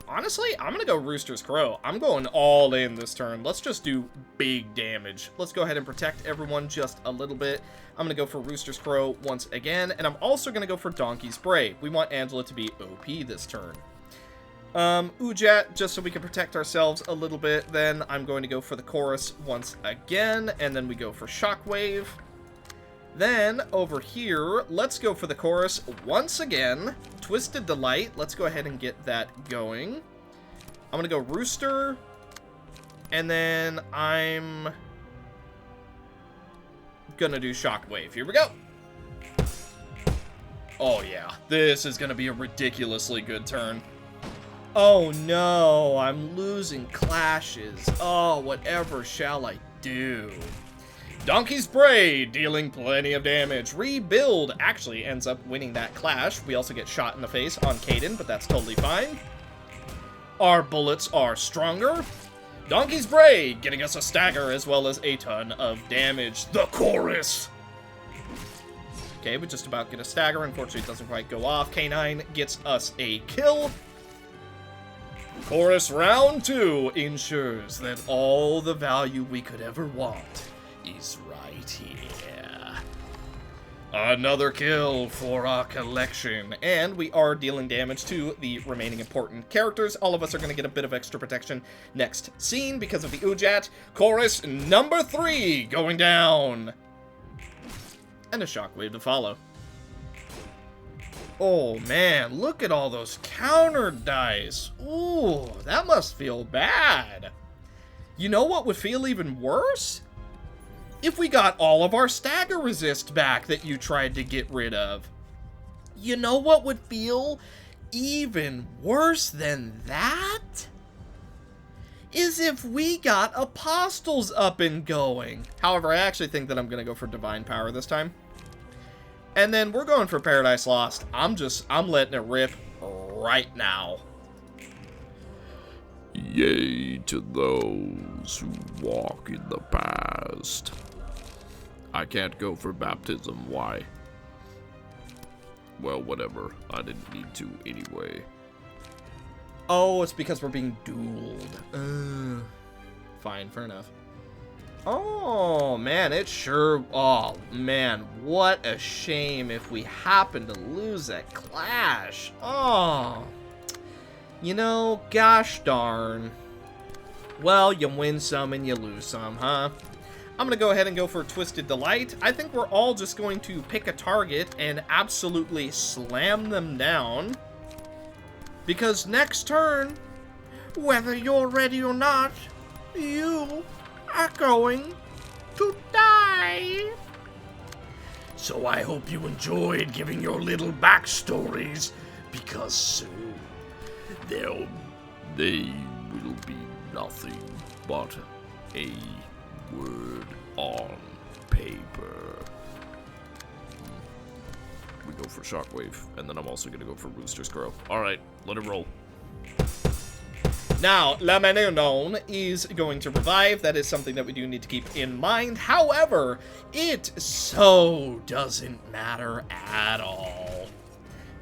Speaker 1: honestly, I'm going to go Rooster's Crow. I'm going all in this turn. Let's just do big damage. Let's go ahead and protect everyone just a little bit. I'm going to go for Rooster's Crow once again, and I'm also going to go for Donkey's Bray. We want Angela to be OP this turn. Ujat, just so we can protect ourselves a little bit. Then I'm going to go for the Chorus once again, and then we go for Shockwave. Then, over here, let's go for the Chorus once again. Twisted Delight. Let's go ahead and get that going. I'm going to go Rooster. And then I'm going to do Shockwave. Here we go. Oh, yeah. This is going to be a ridiculously good turn. Oh, no. I'm losing clashes. Oh, whatever shall I do? Donkey's Bray, dealing plenty of damage. Rebuild actually ends up winning that clash. We also get shot in the face on Caden, but that's totally fine. Our bullets are stronger. Donkey's Bray, getting us a stagger as well as a ton of damage. The Chorus! Okay, we just about get a stagger. Unfortunately, it doesn't quite go off. K9 gets us a kill. Chorus round 2 ensures that all the value we could ever want is right here. Another kill for our collection. And we are dealing damage to the remaining important characters. All of us are going to get a bit of extra protection next scene because of the Ujat. Chorus number 3 going down. And a shockwave to follow. Oh man, look at all those counter dice. Ooh, that must feel bad. You know what would feel even worse? If we got all of our stagger resist back that you tried to get rid of. You know what would feel even worse than that? Is if we got apostles up and going. However, I actually think that I'm going to go for divine power this time. And then we're going for Paradise Lost. I'm letting it rip right now.
Speaker 2: Yea to those who walk in the past. I can't go for baptism, why? Well, whatever. I didn't need to anyway.
Speaker 1: Oh, it's because we're being dueled. Fine, fair enough. Oh, man, it sure... Oh, man, what a shame if we happen to lose that clash. Oh. You know, gosh darn. Well, you win some and you lose some, huh? I'm going to go ahead and go for Twisted Delight. I think we're all just going to pick a target and absolutely slam them down. Because next turn, whether you're ready or not, you are going to die.
Speaker 3: So I hope you enjoyed giving your little backstories, because soon they will be nothing but a word on paper.
Speaker 2: We go for Shockwave, and then I'm also going to go for Rooster's Crow. Alright, let it roll.
Speaker 1: Now, La Manon is going to revive. That is something that we do need to keep in mind. However, it so doesn't matter at all.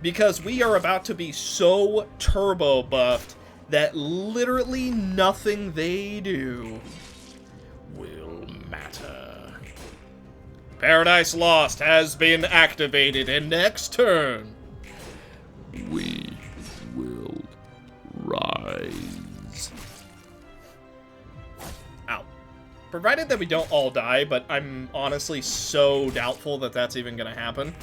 Speaker 1: Because we are about to be so turbo buffed that literally nothing they do will matter. Paradise Lost has been activated, and next turn,
Speaker 2: We will rise.
Speaker 1: Ow. Provided that we don't all die, but I'm honestly so doubtful that that's even gonna happen.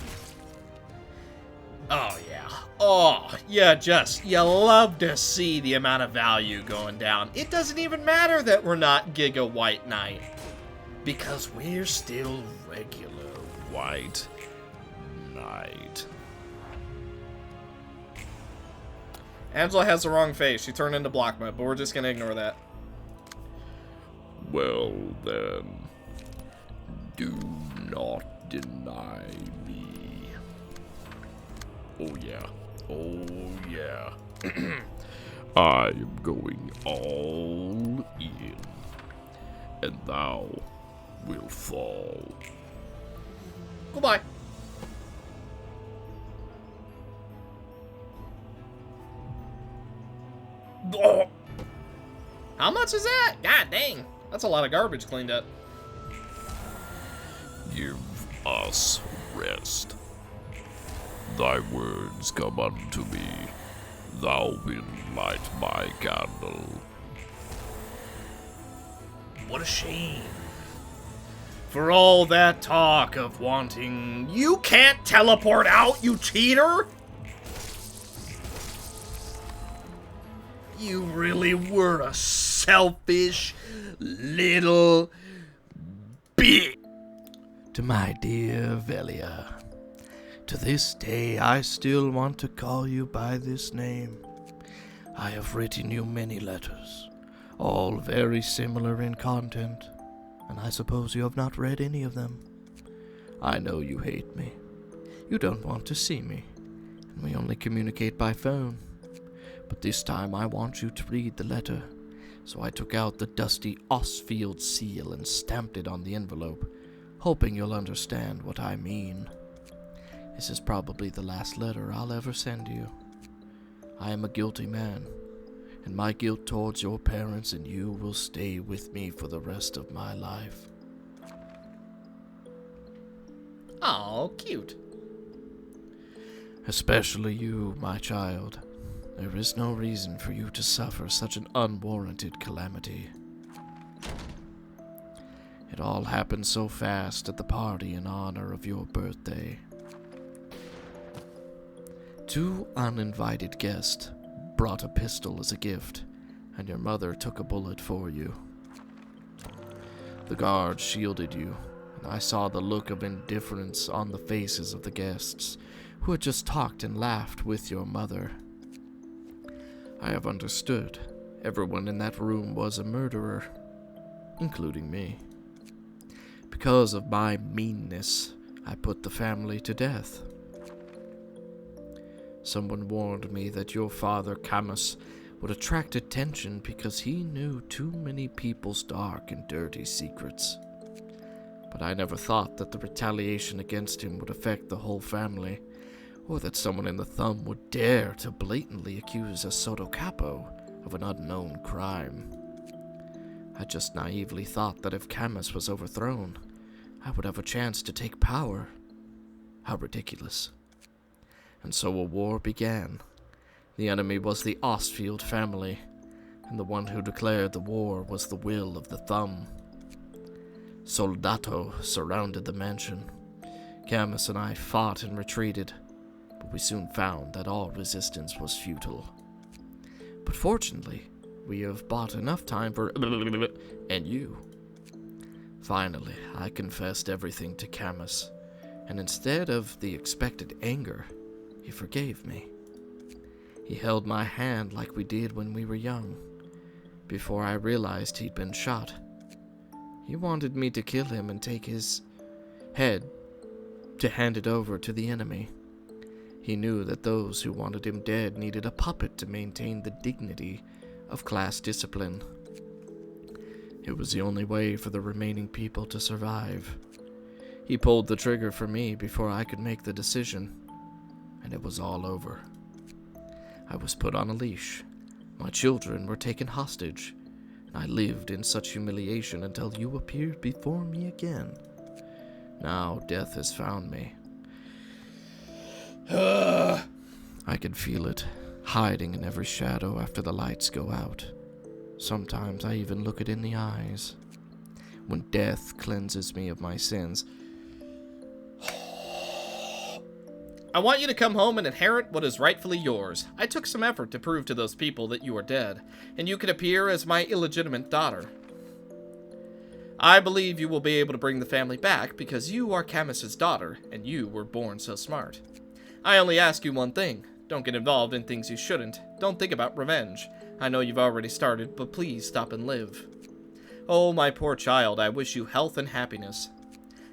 Speaker 1: Oh, yeah. Oh, you love to see the amount of value going down. It doesn't even matter that we're not Giga White Knight, because we're still regular White Knight. Angela has the wrong face. She turned into block mode, but we're just gonna ignore that.
Speaker 2: Well then, do not deny me. Oh yeah, oh yeah. I am going all in, and thou will fall.
Speaker 1: Goodbye. Oh. How much is that? God dang. That's a lot of garbage cleaned up.
Speaker 2: Give us rest. Thy words come unto me. Thou wilt light my candle.
Speaker 1: What a shame. For all that talk of wanting... You can't teleport out, you cheater! You really were a selfish little bitch.
Speaker 5: To my dear Velia, to this day I still want to call you by this name. I have written you many letters, all very similar in content, and I suppose you have not read any of them. I know you hate me. You don't want to see me, and we only communicate by phone. But this time I want you to read the letter, so I took out the dusty Osfield seal and stamped it on the envelope, hoping you'll understand what I mean. This is probably the last letter I'll ever send you. I am a guilty man, and my guilt towards your parents and you will stay with me for the rest of my life.
Speaker 1: Oh, cute.
Speaker 5: Especially you, my child. There is no reason for you to suffer such an unwarranted calamity. It all happened so fast at the party in honor of your birthday. 2 uninvited guests brought a pistol as a gift, and your mother took a bullet for you. The guard shielded you, and I saw the look of indifference on the faces of the guests, who had just talked and laughed with your mother. I have understood. Everyone in that room was a murderer, including me. Because of my meanness, I put the family to death. Someone warned me that your father, Camus, would attract attention because he knew too many people's dark and dirty secrets. But I never thought that the retaliation against him would affect the whole family, or that someone in the Thumb would dare to blatantly accuse a Soto Capo of an unknown crime. I just naively thought that if Camus was overthrown, I would have a chance to take power. How ridiculous. And so a war began. The enemy was the Ostfield family, and the one who declared the war was the will of the Thumb. Soldato surrounded the mansion. Camus and I fought and retreated, but we soon found that all resistance was futile. But fortunately, we have bought enough time for and you. Finally, I confessed everything to Camus, and instead of the expected anger, he forgave me. He held my hand like we did when we were young, before I realized he'd been shot. He wanted me to kill him and take his head to hand it over to the enemy. He knew that those who wanted him dead needed a puppet to maintain the dignity of class discipline. It was the only way for the remaining people to survive. He pulled the trigger for me before I could make the decision, and it was all over. I was put on a leash. My children were taken hostage, and I lived in such humiliation until you appeared before me again. Now death has found me. I can feel it, hiding in every shadow after the lights go out. Sometimes I even look it in the eyes. When death cleanses me of my sins,
Speaker 1: I want you to come home and inherit what is rightfully yours. I took some effort to prove to those people that you are dead, and you can appear as my illegitimate daughter. I believe you will be able to bring the family back because you are Camus's daughter, and you were born so smart. I only ask you one thing. Don't get involved in things you shouldn't. Don't think about revenge. I know you've already started, but please stop and live. Oh, my poor child, I wish you health and happiness.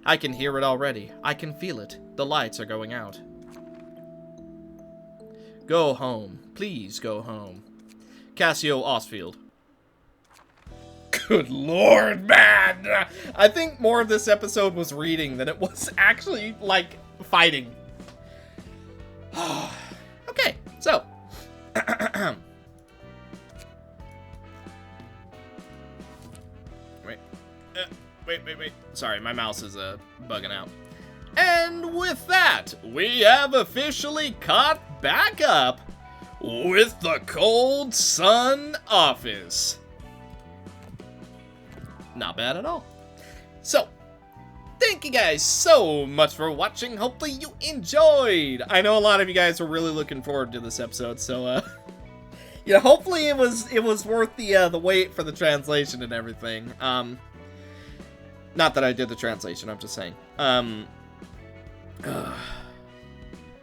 Speaker 1: I can hear it already. I can feel it. The lights are going out. Go home. Please go home. Cassio Ostfield. Good lord, man! I think more of this episode was reading than it was actually, like, fighting. Okay, so. Wait. Sorry, my mouse is bugging out. And with that, we have officially caught back up with the Cold Sun office. Not bad at all. So, thank you guys so much for watching. Hopefully you enjoyed. I know a lot of you guys were really looking forward to this episode, so yeah, hopefully it was worth the wait for the translation and everything. Not that I did the translation, I'm just saying.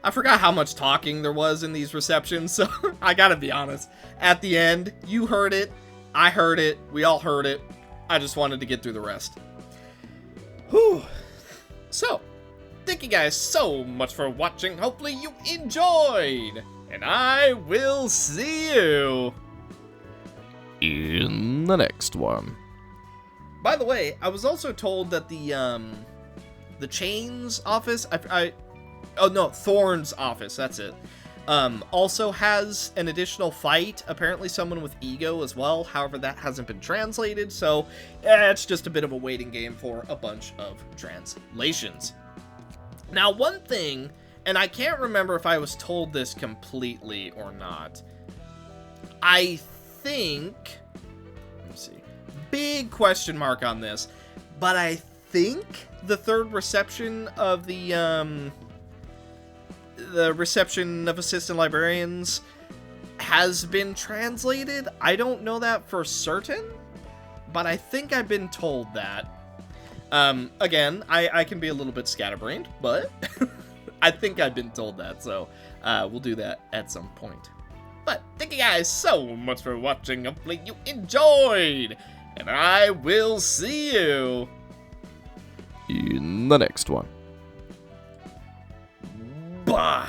Speaker 1: I forgot how much talking there was in these receptions, so I gotta be honest. At the end, you heard it, I heard it, we all heard it. I just wanted to get through the rest. Whew. So, thank you guys so much for watching. Hopefully you enjoyed. And I will see you
Speaker 5: in the next one.
Speaker 1: By the way, I was also told that the Chains office, Thorn's office, that's it, also has an additional fight, apparently someone with ego as well. However, that hasn't been translated, so it's just a bit of a waiting game for a bunch of translations. Now, one thing, and I can't remember if I was told this completely or not. I think, let me see, big question mark on this, but I think the third reception of the reception of assistant librarians has been translated. I don't know that for certain, but I think I've been told that. Again, I can be a little bit scatterbrained, but I think I've been told that, so we'll do that at some point. But thank you guys so much for watching. Hopefully you enjoyed, and I will see you
Speaker 2: In the next one.
Speaker 1: bye.